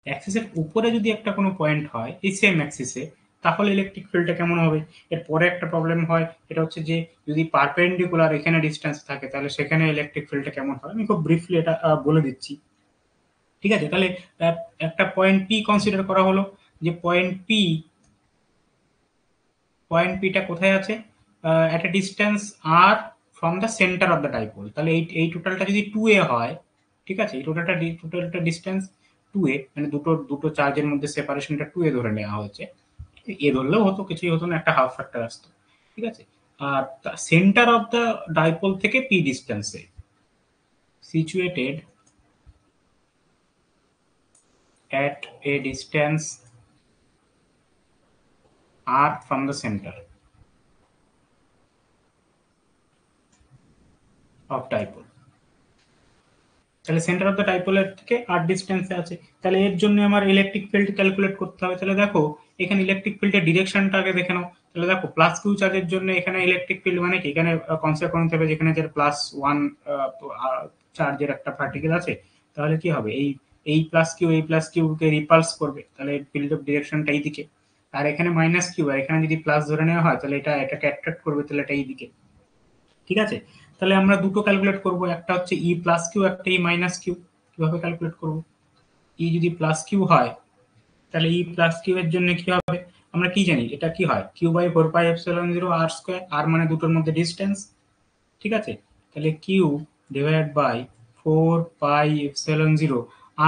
অ্যাক্সিসের উপরে যদি একটা কোনো পয়েন্ট হয় এই সেম অ্যাক্সিসে, তাহলে ইলেকট্রিক ফিল্ডটা কেমন হবে। এর পরে একটা প্রবলেম হয়, এটা হচ্ছে যে যদি পারপেন্ডিকুলার এখানে ডিস্টেন্স থাকে, তাহলে সেখানে ইলেকট্রিক ফিল্ডটা কেমন হয়। আমি খুব ব্রিফলি এটা বলে দিচ্ছি। ঠিক আছে, তাহলে আহ, একটা পয়েন্ট পি কনসিডার করা হলো, যে পয়েন্ট পিটা কোথায় আছে, at a distance are from the centre of the dipole. তাহলে এই এই টোটালটা যদি 2a হয়, ঠিক আছে, এই টোটালটা ডিস্টেন্স 2a, মানে দুটো দুটো চার্জের মধ্যে সেপারেশনটা 2a ধরে নেওয়া হয়েছে। এ ধরলেও হতো, কিছুই হতো না, একটা হাফ ফ্যাক্টর আসতো। ঠিক আছে, আর সেন্টার অফ দ্য ডাইপোল থেকে পি ডিস্টেন্সে, situated at a distance r from the center of dipole। তাহলে সেন্টার অফ দ্য ডাইপোলের থেকে আর ডিস্টেন্সে আছে। তাহলে এর জন্য আমার ইলেকট্রিক ফিল্ড ক্যালকুলেট করতে হবে। তাহলে দেখো এখানে ইলেকট্রিক ফিল্ডের ডিরেকশনটা আগে দেখে নাও। তাহলে দেখো প্লাস কিউ চার্জের জন্য এখানে ইলেকট্রিক ফিল্ড মানে কি, এখানে কনসিডার করে নিতে হবে যেখানে যে প্লাস ওয়ান চার্জের একটা পার্টিকেল আছে, তাহলে কি হবে, এই প্লাস কিউ কে রিপালস করবে, তাহলে ফিল্ড অফ ডিরেকশনটা এইদিকে। আর এখানে মাইনাস কিউ, আর এখানে যদি প্লাস ধরে নেওয়া হয় তাহলে এটাকে অ্যাট্রাক্ট করবে, তাহলে এটা এইদিকে। ঠিক আছে, তাহলে আমরা দুটো ক্যালকুলেট করব, একটা হচ্ছে ই প্লাস কিউ, একটা ই মাইনাস কিউ। কিভাবে ক্যালকুলেট করব, ই যদি প্লাস কিউ হয় তাহলে ই প্লাস কিউ এর জন্য কি হবে, আমরা কি জানি এটা কি হয়, q by 4 pi epsilon 0 r square, r মানে দুটোর মধ্যে ডিস্টেন্স। ঠিক আছে, তাহলে q divide by 4 pi epsilon 0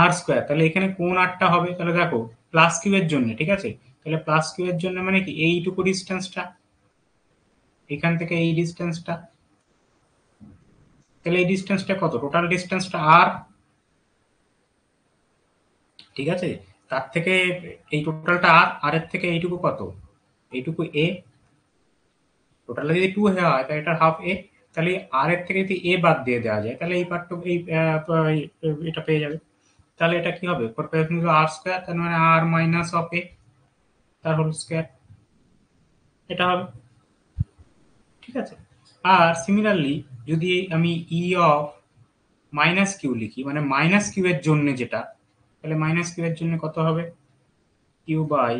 r square. তাহলে এখানে কোন আরটা হবে, তাহলে দেখো প্লাস কিউ এর জন্য, ঠিক আছে, তাহলে প্লাস কিউ এর জন্য মানে কি এইটুকু ডিস্টেন্সটা, এখান থেকে এই ডিস্টেন্সটা, তাহলে এই ডিস্টেন্সটা কত, টোটাল ডিস্টেন্সটা আর। ঠিক আছে, তার থেকে এই টোটালটা আর, আর এর থেকে এইটুকু কত, এইটুকু এ, টোটাল যদি 2 হয় তাহলে এটা হাফ এ, তাহলে আর এর থেকে যদি এ বাদ দিয়ে দেওয়া যায় তাহলে এই পার্টটুকু এটা পেয়ে যাবে। তাহলে এটা কি হবে, 4 আর স্কোয়ার, তার মানে আর মাইনাস অফ এ তার হোল স্কোয়ার, এটা হবে। ঠিক আছে। আর সিমিলারলি যদি আমি ই অফ মাইনাস কিউ লিখি, মানে মাইনাস কিউ এর জন্য যেটা, তাহলে মাইনাস কিউ এর জন্য কত হবে, কিউ বাই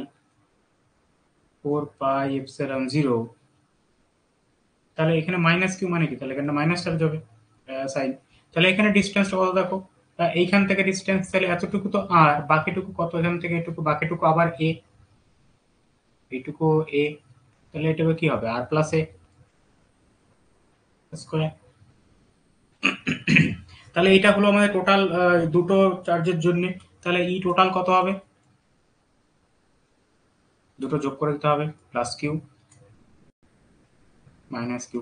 4 পাই এপসিলন 0। তাহলে এখানে মাইনাস কিউ মানে কি, তাহলে এখানে মাইনাস চার্জ হবে সাইন। তাহলে এখানে ডিস্টেন্সটা কত দেখো, এইখান থেকে ডিস্টেন্স তাহলে এতটুকু তো আর, বাকিটুকু কত, এখান থেকে এটুকু, বাকিটুকু আবার এ, এইটুকু এ, তাহলে এটুকু কি হবে আর প্লাস এ স্কোয়ার। তাহলে এটা হলো আমাদের টোটাল দুটো চার্জের জন্য। তাহলে ই টোটাল কত হবে, দুটো যোগ করে দিতে হবে, প্লাস কিউ মাইনাস কিউ,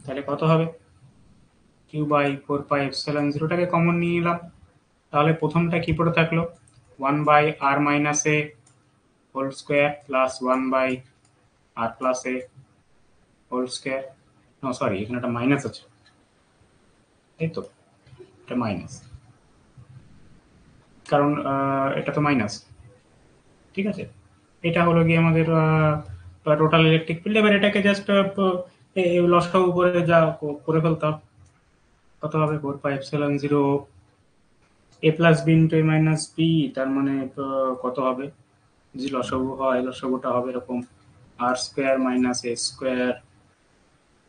তাহলে কত হবে, কিউ বাই 4 পাই এপসিলন 0টাকে কমন নিয়ে নিলাম। তাহলে প্রথমটা কি পড়ে থাকলো, 1/r - a whole square plus 1/r+a whole square. No sorry, এখানে একটা মাইনাস আছে, এই তো, এটা মাইনাস, কারণ এটা তো মাইনাস। ঠিক আছে, এটা হলো গিয়ে আমাদের টোটাল ইলেকট্রিক ফিল্ড। এবার এটাকে জাস্ট লসটা উপরে যা করে ফেলতাম, কত হবে 4 পাই এপসিলন 0 এ প্লাস বি ইন্টু এ মাইনাস বি, তার মানে কত হবে, যদি লসাগু হয় লসাগুটা হবে এরকম r square minus a square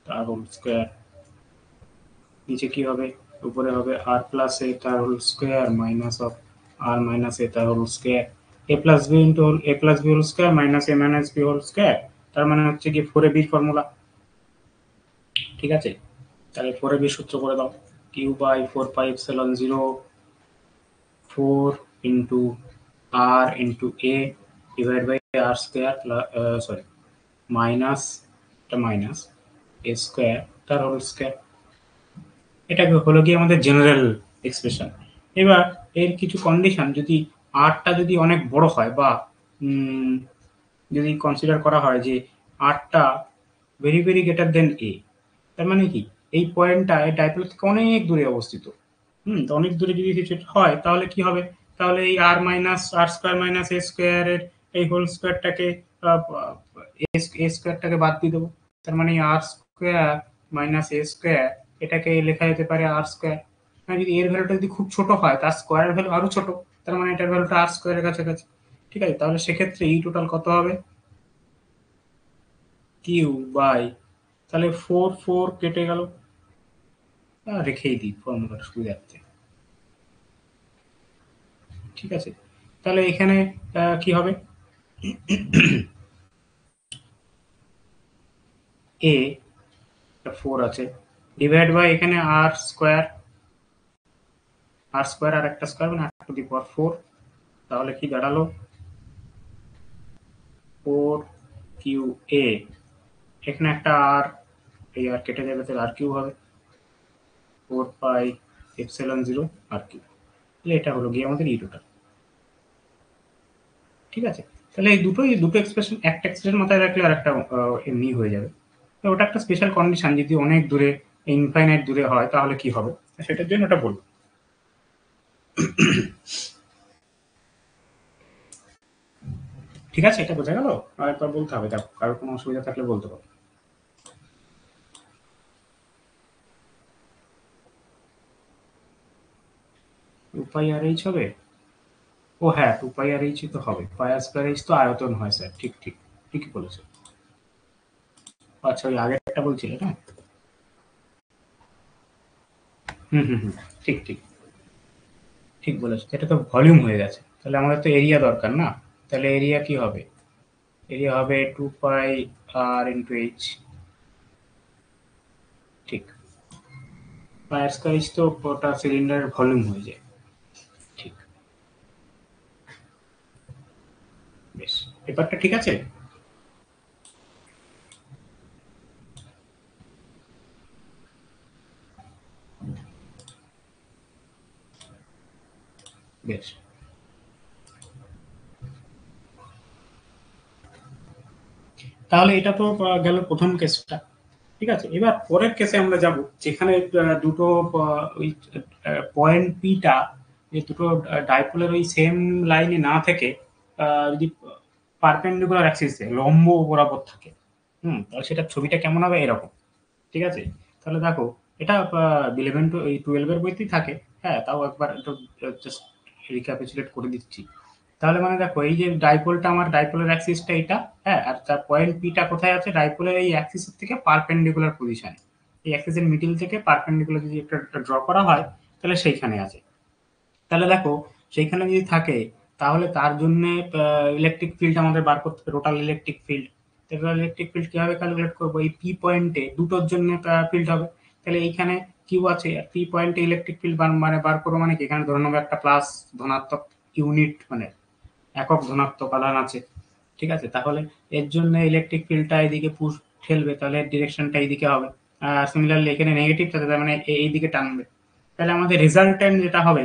তার হোল স্কোয়ার, নিচে কি হবে, উপরে হবে আর প্লাস এ তার whole square minus of r minus a তার whole square, a plus b into a plus b whole square minus a minus b whole square, তার মানে হচ্ছে কি 4ab ফর্মুলা। ঠিক আছে, তাহলে 4ab সূত্র করে দাও, q by 4 pi epsilon 0 4 into r into a divide by r square plus, sorry, minus, এটা মাইনাস এ স্কোয়ার তার হোল স্কোয়ার। এটা হলো কি আমাদের জেনারেল এক্সপ্রেশন। এবার এর কিছু কন্ডিশন, যদি আরটা যদি অনেক বড় হয় বা উম, যদি কনসিডার করা হয় যে আরটা ভেরি ভেরি গ্রেটার দেন এ, তার মানে কি এই পয়েন্টটা এই ডাইপোল থেকে অনেক দূরে অবস্থিত। তো অনেক দূরে যদি কিছু হয় তাহলে কি হবে, তাহলে এই আর মাইনাস আর স্কোয়ার মাইনাস এ স্কোয়ারের এই হোল স্কোয়ারটাকে এ স্কোয়ারটাকে বাদ দিয়ে দেবো, তার মানে r square minus a square, এটাকে লেখা যেতে পারে আর স্কোয়ার। যদি এর ভ্যালুটা যদি খুব ছোট হয় তার স্কোয়ারের ভ্যালু আরো ছোট, তার মানে এটার ভ্যালুটা আর স্কোয়ারের কাছাকাছি। ঠিক আছে, তাহলে সেক্ষেত্রে ই টোটাল কত হবে, কিউ বাই, তাহলে 4 কেটে গেল, রেখেই দিই ফর্মুলার সুবিধার্থে। ঠিক আছে, তাহলে এখানে কি হবে, এ 4 আছে ডিভাইড বাই এখানে আর স্কোয়ার আর একটা স্কোয়ার মানে r⁴, তাহলে কি দাঁড়ালো 4 কিউ a, এখানে একটা আর, এই আর কেটে যাবে, তাহলে আর কিউ হবে 4 পাই এপসিলন 0 আর কিউ। তাহলে এটা হলো গিয়ে আমাদের ই টোটাল। ঠিক আছে, তাহলে এই দুটো এক্সপ্রেশন, একটা এক্সপ্রেশন মাথায় রাখলে আর একটা এমনি হয়ে যাবে। তো ওটা একটা স্পেশাল কন্ডিশন, যদি অনেক দূরে ইনফাইনাইট দূরে হয় তাহলে কি হবে, সেটার জন্য ওটা বলবো। ঠিক আছে, এটা বোঝা গেল, আর একবার বলতে হবে, দেখো কারোর কোনো অসুবিধা থাকলে বলতে পারো। টু পাই আর এইচ হবে, ও হ্যাঁ 2 পাই আর এইচ তো হবে, পাই আর স্কোয়ার এইচ তো আয়তন হয় স্যার, ঠিক ঠিক, ঠিকই বলেছো। আচ্ছা ওই আগেরটা বলছিলে না, হুম, ঠিক ঠিক, ঠিক বলেছো, এটা তো ভলিউম হয়ে গেছে, তাহলে আমাদের তো এরিয়া দরকার না, তাহলে এরিয়া কি হবে, এরিয়া হবে 2 পাই আর ইন্টু এইচ। ঠিক, পাই আর স্কোয়ার এইচ তো ওটা সিলিন্ডারের ভলিউম হয়ে যায়। ঠিক, বেশ, পেপারটা ঠিক আছে। বেশ, তাহলে এটা তো গেল প্রথম কেসটা। ঠিক আছে, এবার পরের কেসে আমরা যাব, যেখানে দুটো ওই পয়েন্ট পিটা, যে দুটো ডাইপোলের ওই সেম লাইনে না থেকে যদি পারপেন্ডিকুলার অ্যাক্সিসে লম্ব বরাবর থাকে, তাহলে সেটার ছবিটা কেমন হবে এরকম। ঠিক আছে, তাহলে দেখো, এটা 11 টু এই 12 এর বইতেই থাকে। হ্যাঁ, তাও একবার একটু জাস্ট রিক্যাপিচুলেট করে দিচ্ছি। তাহলে মানে দেখো, এই যে ডাইপোলটা, আমার ডাইপোলের অ্যাক্সিসটা এইটা। হ্যাঁ, আর তার পয়েন্ট পিটা কোথায় আছে? ডাইপোলের এই অ্যাক্সিসের থেকে পারপেন্ডিকুলার পজিশনে, এই অ্যাক্সিসের মিডিল থেকে পারপেন্ডিকুলার যদি একটা ড্র করা হয়, তাহলে সেইখানে আছে। তাহলে দেখো, সেইখানে যদি থাকে, তাহলে তার জন্য ইলেকট্রিক ফিল্ড আমাদের বার করতে হবে, total electric field. Total electric field কিভাবে ক্যালকুলেট করবো? এই পি পয়েন্টে দুটোর জন্য ফিল্ড হবে। তাহলে এইখানে কিউ আছে, পি পয়েন্টে ইলেকট্রিক ফিল্ড মানে বার করবো, মানে কি এখানে ধরে নেবো একটা প্লাস ধনাত্মক ইউনিট, মানে একক ধনাত্মক আধান আছে। ঠিক আছে, তাহলে এর জন্য ইলেকট্রিক ফিল্ডটা এদিকে পুশ ঠেলবে, তাহলে ডিরেকশনটা এইদিকে হবে। আর সিমিলারলি এখানে নেগেটিভ থাকে, তার মানে এইদিকে টানবে। তাহলে আমাদের রেজাল্টেন্ট যেটা হবে,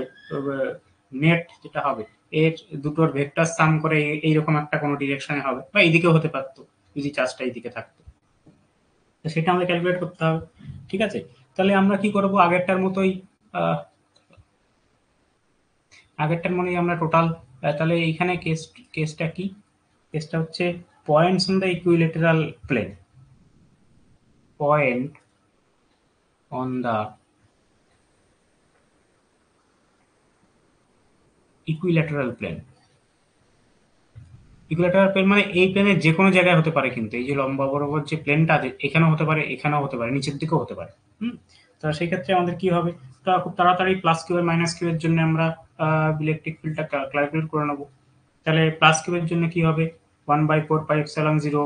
নেট যেটা হবে, এর দুটোর ভেক্টর সাম করে এইরকম একটা কোনো ডিরেকশনে হবে, বা এইদিকেও হতে পারতো যদি চার্জটা এইদিকে থাকতো। তো সেটা আমাদের ক্যালকুলেট করতে হবে। ঠিক আছে, তাহলে আমরা কি করব? আগেরটার মতোই, আহ, আগেরটার মতোই আমরা টোটাল, তাহলে এইখানে কেসটা কি? কেসটা হচ্ছে points on the equilateral plane, point on the equilateral plane. Equilateral plane মানে এই প্লেনের যে কোনো জায়গায় হতে পারে, কিন্তু এই যে লম্বা বরাবর যে প্লেনটা আছে, এখানেও হতে পারে, এখানেও হতে পারে, নিচের দিকেও হতে পারে। তো সেই ক্ষেত্রে আমাদের কি হবে? তা খুব তাড়াতাড়ি plus Q R minus Q এর জন্য আমরা ইলেকট্রিক ফিল্ডটা ক্যালকুলেট করে নেবো। তাহলে প্লাস কিউ এর জন্য কি হবে? 1/4πε0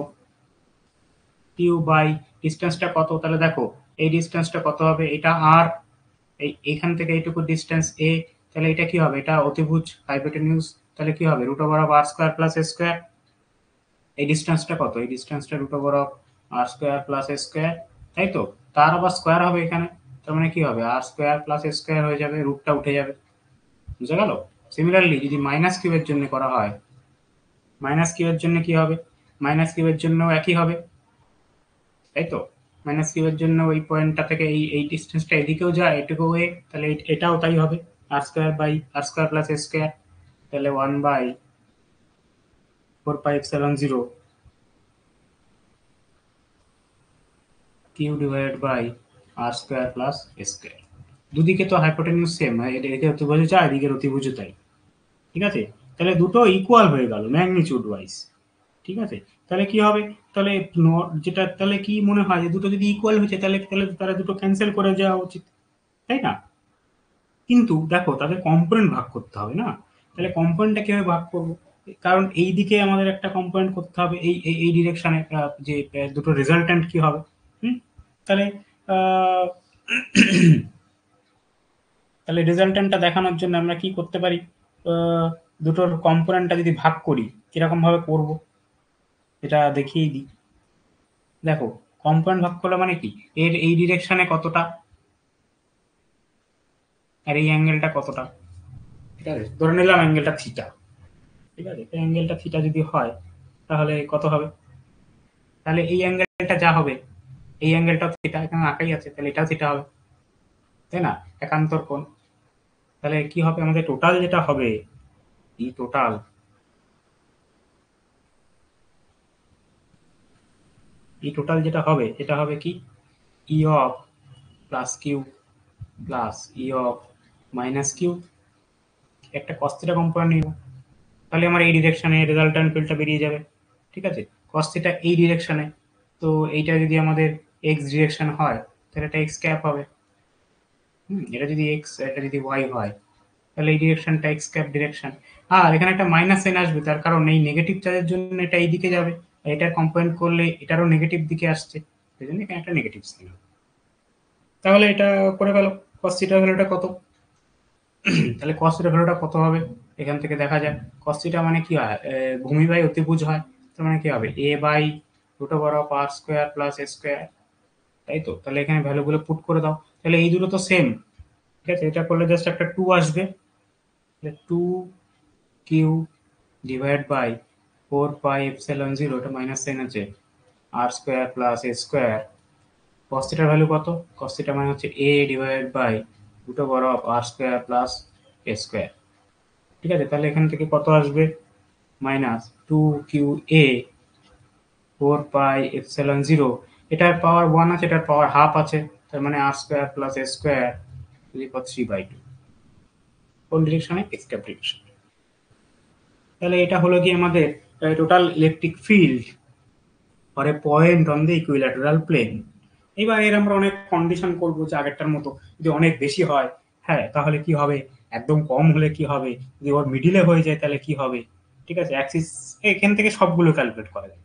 কিউ বাই ডিস্টেন্সটা কত? তাহলে দেখো, এই ডিস্টেন্সটা কত হবে? এটা আর এইখান থেকে এইটুকু ডিস্টেন্স এ। তাহলে এটা কি হবে? এটা অতিভুজ হাইপোটেনিউজ। তাহলে কি হবে? √r² + a²। এই ডিস্টেন্সটা কত? এই ডিস্টেন্সটা √r² + a², তাই তো? তার আবার স্কোয়ার হবে এখানে, তার মানে কি হবে? r² + a² হয়ে যাবে, রুটটা উঠে যাবে। বুঝা গেল? সিমিলারলি যদি মাইনাস কিউবের জন্য করা হয়, মাইনাস কিউবের জন্য কি হবে? মাইনাস কিউবের জন্য একই হবে, তাই তো? মাইনাস কিউবের জন্য ওই পয়েন্টটা থেকে এই ডিস্টেন্সটা এদিকেও যায়, এটুকু ওয়ে, তাহলে এটাও তাই হবে, r² + a²। তাহলে 1/4πε0 Q divided by r² + a²। দুদিকে তো হাইপোটেনিউজ সেম, এদিকে অতিভুজ যা, এদিকের অতিভুজ তাই। ঠিক আছে, তাহলে দুটো ইকুয়াল হয়ে গেল ম্যাগনিচিউড ওয়াইজ। ঠিক আছে, তাহলে কি হবে? তাহলে যেটা, তাহলে কি মনে হয় যে দুটো যদি ইকুয়াল হয়েছে, তাহলে তাহলে তারা দুটো ক্যান্সেল করে যাওয়া উচিত, তাই না? কিন্তু দেখো, তাদের কম্পোনেন্ট ভাগ করতে হবে না? তাহলে কম্পোনেন্টটা কিভাবে ভাগ করবো? কারণ এই দিকে আমাদের একটা কম্পোনেন্ট করতে হবে, এই ডিরেকশনে, যে দুটো রেজাল্ট্যান্ট কি হবে। হুম তাহলে আহ, তাহলে রেজাল্ট্যান্টটা দেখানোর জন্য আমরা কি করতে পারি? আহ, দুটোর কম্পোনেন্টটা যদি ভাগ করি, কিরকম ভাবে করব এটা দেখিয়ে দিই। দেখো, কম্পোনেন্ট ভাগ করলে মানে কি, এর এই ডিরেকশনে কতটা, আর এই অ্যাঙ্গেলটা কতটা। ঠিক আছে, ধরে নিলাম অ্যাঙ্গেলটা থিটা। ঠিক আছে, এই অ্যাঙ্গেলটা থিটা যদি হয়, তাহলে কত হবে? তাহলে এই অ্যাঙ্গেলটা যা হবে, এই অ্যাঙ্গেলটাও থিটা, এখানে আঁকাই আছে, তাহলে এটাও থিটা হবে, তাই না? একান্তর কোণ। তাহলে কি হবে আমাদের টোটাল যেটা হবে, এই টোটাল, যেটা হবে, এটা হবে কি, e of plus q plus e of minus q, একটা cos থিটা কম্পোনেন্ট নিব। তাহলে আমার এই ডিরেকশনে রেজাল্ট্যান্ট ফিল্ডটা বেরিয়ে যাবে। ঠিক আছে, cos থিটা এই ডিরেকশনে, তো এইটা যদি আমাদের এক্স ডিরেকশন হয়, তাহলে এটা এক্স ক্যাপ হবে। এটা যদি এক্স, এটা যদি ওয়াই হয়, তাহলে এই ডিরেকশনটা এক্স ক্যাপ ডিরেকশন। আর এখানে একটা মাইনাস সাইন আসবে, তার কারণ এই নেগেটিভ চার্জের জন্য এটা এই দিকে যাবে, আর এটা কম্পোনেন্ট করলে এটারও নেগেটিভ দিকে আসছে, সেই জন্য এখানে একটা নেগেটিভ সাইন হবে। তাহলে এটা করে গেল, cos থিটার ভ্যালুটা কত? তাহলে cos থিটার ভ্যালুটা কত হবে? এখান থেকে দেখা যায়, cos থিটা মানে কি হয়? ভূমি বাই অতিভুজ হয়, তার মানে কি হবে? a/√r² + a², তাই তো? তাহলে এখানে ভ্যালুগুলো পুট করে দাও, তাহলে এই দুটো তো সেম। ঠিক আছে, এটা করলে জাস্ট একটা 2 আসবে, তাহলে 2 কিউ ডিভাইড বাই 4πε0, এটা মাইনাস সাইন আছে, r square plus a square, cos থিটার ভ্যালু কত? কস থিটা মানে হচ্ছে a divided by root over of r square plus a square. ঠিক আছে, তাহলে এখান থেকে কত আসবে? Minus 2qa 4 pi epsilon 0। এটার পাওয়ার 1 আছে, এটার পাওয়ার হাফ আছে, তার মানে r square plus a square to the power 3/2। কোন ডিরেকশনে? Extra direction. তাহলে এটা হলো কি আমাদের total electric field for a point on the equilateral plane. এবার এর আমরা অনেক কন্ডিশন করবো যে আগেরটার মতো, যদি অনেক বেশি হয় হ্যাঁ তাহলে কি হবে, একদম কম হলে কি হবে, যদি ওর মিডিলে হয়ে যায় তাহলে কি হবে। ঠিক আছে, অ্যাক্সিস এখান থেকে সবগুলো ক্যালকুলেট করা যায়।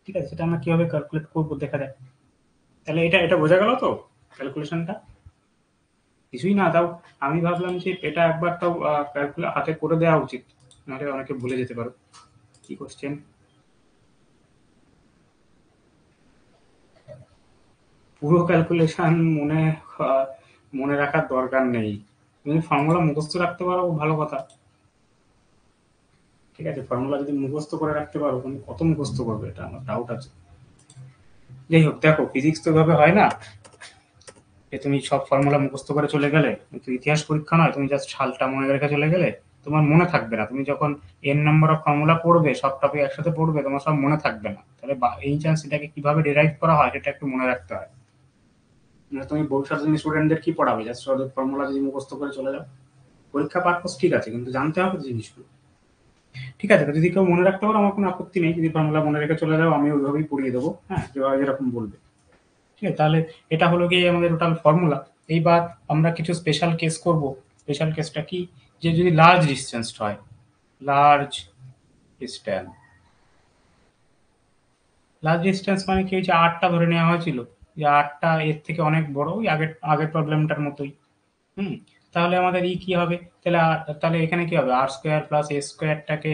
ঠিক আছে, সেটা আমরা কিভাবে ক্যালকুলেট করবো দেখা যায়। তাহলে এটা এটা বোঝা গেল তো ক্যালকুলেশনটা? কিছুই না, তাও আমি ভাবলাম যে এটা একবার তাও ক্যালকুলেট হাতে করে দেওয়া উচিত, নাহলে অনেকে ভুলে যেতে পারো। কি কোশ্চেন? পুরো ক্যালকুলেশন মনে রাখার দরকার নেই, তুমি ফর্মুলা মুখস্থ রাখতে পারো ভালো কথা। ঠিক আছে, ফর্মুলা যদি মুখস্থ করে রাখতে পারো, তুমি কত মুখস্থ করবে এটা আমার ডাউট আছে। যাই হোক, দেখো ফিজিক্স তো এভাবে হয় না যে তুমি সব ফর্মুলা মুখস্থ করে চলে গেলে, কিন্তু ইতিহাস পরীক্ষা নয় তুমি জাস্ট সালটা মনে রেখে চলে গেলে তোমার মনে থাকবে না। তুমি যখন এন নাম্বার অফ ফর্মুলা পড়বে, সব টপিক একসাথে পড়বে, তোমার সব মনে থাকবে না। তাহলে এই চান্স এটাকে কিভাবে ডিরাইভ করা হয় সেটা একটু মনে রাখতে হয়। মানে তুমি ভবিষ্যৎ দিনে স্টুডেন্টদের কি পড়াবে, জাস্ট ফর্মুলা যদি মুখস্থ করে চলে যাও? পরীক্ষা পারপোস ঠিক আছে, কিন্তু জানতে হবে জিনিসগুলো। ঠিক আছে, তো যদি কেউ মনে রাখতে পারো আমার কোনো আপত্তি নেই, যদি ফর্মুলা মনে রেখে চলে যাও আমি ওইভাবেই পড়িয়ে দেবো, হ্যাঁ যেভাবে যেরকম বলবে। ঠিক আছে, তাহলে এটা হলো গিয়ে আমাদের টোটাল ফর্মুলা। এইবার আমরা কিছু স্পেশাল কেস করব। স্পেশাল কেসটা কি, যে যদি লার্জ ডিস্টেন্স হয়, লার্জ ডিস্টেন্স, লার্জ ডিস্টেন্স মানে কি, হচ্ছে আরটা ধরে নেওয়া হয়েছিল যে আরটা এর থেকে অনেক বড়, ওই আগের আগের প্রবলেমটার মতোই। হুম, তাহলে আমাদের কি হবে, তাহলে তাহলে এখানে কি হবে, আর স্কোয়ার প্লাস এ স্কোয়ারটাকে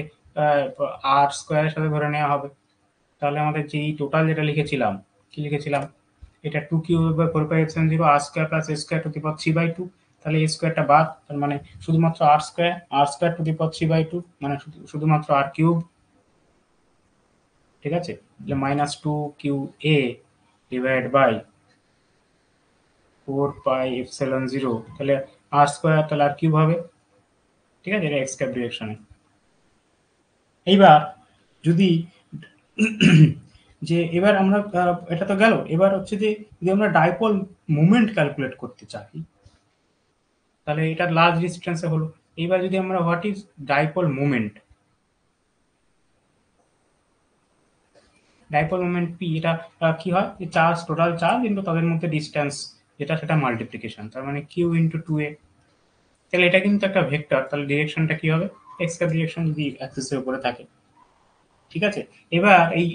আর স্কোয়ারের সাথে ধরে নেওয়া হবে। তাহলে আমাদের যে টোটাল যেটা লিখেছিলাম, কি লিখেছিলাম, এটা 2 কিউব/4 pi epsilon 0 r square plus a square to the power 3/2। তাহলে এই স্কোয়ারটা বাদ, তার মানে শুধুমাত্র আর স্কোয়ার টু দি পাওয়ার 3/2, মানে শুধুমাত্র আর কিউব। ঠিক আছে, তাহলে -2qa divide by 4 pi epsilon 0, তাহলে আর স্কোয়ার তাহলে আর কিউব হবে। ঠিক আছে, এটা এক্স ক্যাপ ডিরেকশনে। এইবার যদি যে এবার আমরা এটা তো গেল, এবার হচ্ছে যে যদি আমরা ডাইপোল মোমেন্ট ক্যালকুলেট করতে চাই, তাহলে এটা লার্জ ডিস্টেন্সে হলো। এইবার যদি আমরা what is dipole moment, dipole moment P, এটা কি হয়, যে চার্জ, টোটাল চার্জ ইন্টু তাদের মধ্যে ডিস্টেন্স যেটা, সেটা মাল্টিপ্লিকেশন, তার মানে কিউ ইন্টু 2a। তাহলে এটা কিন্তু একটা ভেক্টর, তাহলে ডিরেকশনটা কি হবে, এক্স এর ডিরেকশন যদি অ্যাক্সিসের উপরে থাকে। ঠিক আছে, এবার এই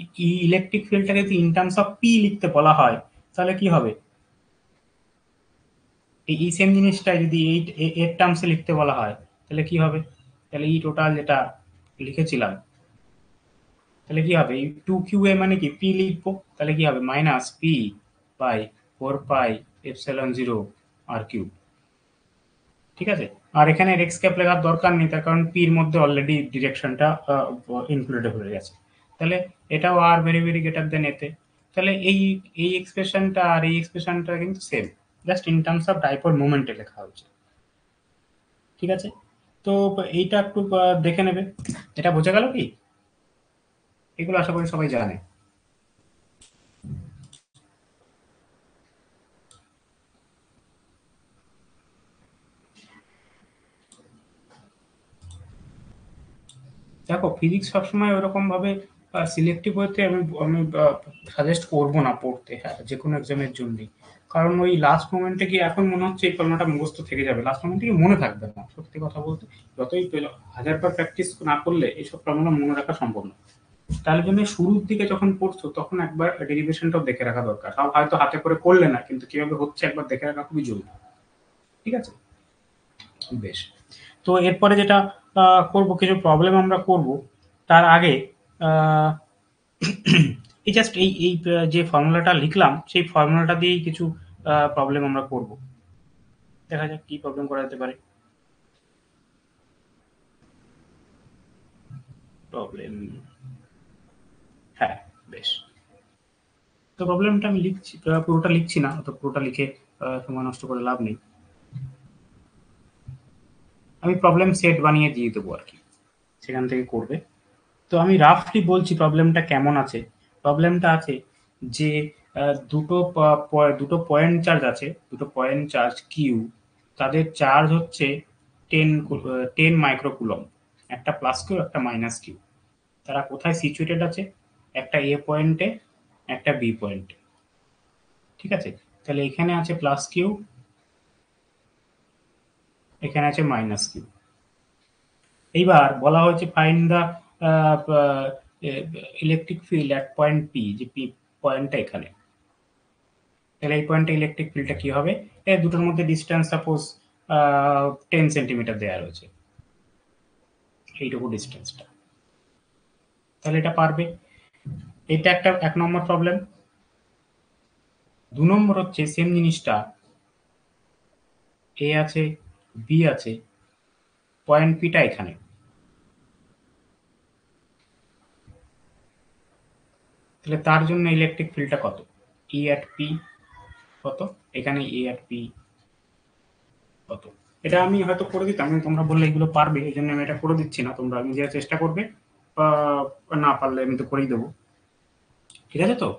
ইলেকট্রিক ফিল্ডটাকে যদি ইন টার্মস অফ পি লিখতে বলা হয় তাহলে কি হবে, এই সেম জিনিসটা যদি এর টার্মসে লিখতে বলা হয় তাহলে কি হবে, তাহলে টোটাল যেটা লিখেছিলাম, তাহলে কি হবে, এই 2qa মানে কি পি লিখবো, তাহলে কি হবে -p/4 পাই এপসিলন 0 আর কিউব। ঠিক আছে, আর এখানে এক্স ক্যাপ লেখার দরকার নেই, তার কারণ পির মধ্যে অলরেডি ডিরেকশনটা ইনক্লুডেড হয়ে গেছে। তাহলে এটাও are very very greater than এতে। তাহলে এই এই এক্সপ্রেশনটা আর এই এক্সপ্রেশনটা কিন্তু same, just in terms of dipole মোমেন্টে লেখা হচ্ছে। ঠিক আছে, তো এইটা একটু দেখে নেবে। এটা বোঝা গেল কি? এগুলো আশা করি সবাই জানে। দেখো ফিজিক্স সবসময় ওরকম ভাবে সিলেক্টিভ হতে আমি আমি সাজেস্ট করবো না পড়তে, হ্যাঁ যে কোনো এক্সামের জন্যই। কারণ ওই লাস্ট মোমেন্টে গিয়ে এখন মনে হচ্ছে এই ফর্মুলাটা মুখস্থ থেকে যাবে, লাস্ট মোমেন্টে গিয়ে মনে থাকবে না সত্যি কথা বলতে। যতই হাজারবার প্র্যাকটিস না করলে এইসব ফর্মুলা মনে রাখা সম্ভব না। তার জন্য শুরুর দিকে যখন পড়ছো তখন একবার ডেরিভেশনটাও দেখে রাখা দরকার, তাও হয়তো হাতে করে করলে না, কিন্তু কিভাবে হচ্ছে একবার দেখে রাখা খুবই জরুরি। ঠিক আছে, বেশ। তো এরপরে যেটা করব, কিছু প্রবলেম আমরা করব। তার আগে আহ, এই জাস্ট এই যে ফর্মুলাটা লিখলাম সেই ফর্মুলাটা দিয়েই কিছু প্রবলেম আমরা করব। দেখা যাক কি প্রবলেম করা যেতে পারে। প্রবলেম, হ্যাঁ বেশ। তো প্রবলেমটা আমি লিখছি, পুরোটা লিখছি না, তো পুরোটা লিখে সময় নষ্ট করে লাভ নেই। আমি প্রবলেম সেট বানিয়ে দিয়ে দেবো আর কি, সেখান থেকে করবে। তো আমি রাফলি বলছি প্রবলেমটা কেমন আছে। প্রবলেমটা আছে যে দুটো পয়েন্ট চার্জ আছে, দুটো পয়েন্ট চার্জ কিউ, তাদের চার্জ হচ্ছে 10 মাইক্রোকুলম, একটা প্লাস কিউ একটা মাইনাস কিউ। তারা কোথায় সিচুয়েটেড আছে? একটা এ পয়েন্টে, একটা বি পয়েন্টে। ঠিক আছে, তাহলে এখানে আছে প্লাস কিউ, এখানে আছে মাইনাস কিউ। এইবার বলা হয়েছে find the electric field at point P, যে পি পয়েন্টটা এখানে। তাহলে এই পয়েন্টে ইলেকট্রিক ফিল্ডটা কি হবে? এই দুটোর মধ্যে ডিস্টেন্স সাপোজ 10 সেন্টিমিটার দেওয়া রয়েছে, এইটুকু ডিস্টেন্সটা। তাহলে এটা পারবে। এটা একটা 1 নম্বর প্রবলেম। 2 নম্বর হচ্ছে সেম জিনিসটা, এ আছে, বি আছে, পয়েন্ট পিটা এখানে। তাহলে তার জন্য ইলেকট্রিক ফিল্ডটা কত? ই অ্যাট পি কত? এখানে ই অ্যাট পি কত? এটা আমি হয়তো করে দিতাম, কিন্তু তোমরা বললে এগুলো পারবে, এই জন্য আমি এটা করে দিচ্ছি না। তোমরা নিজেরা চেষ্টা করবে, বা না পারলে আমি তো করেই দেবো। ঠিক আছে তো?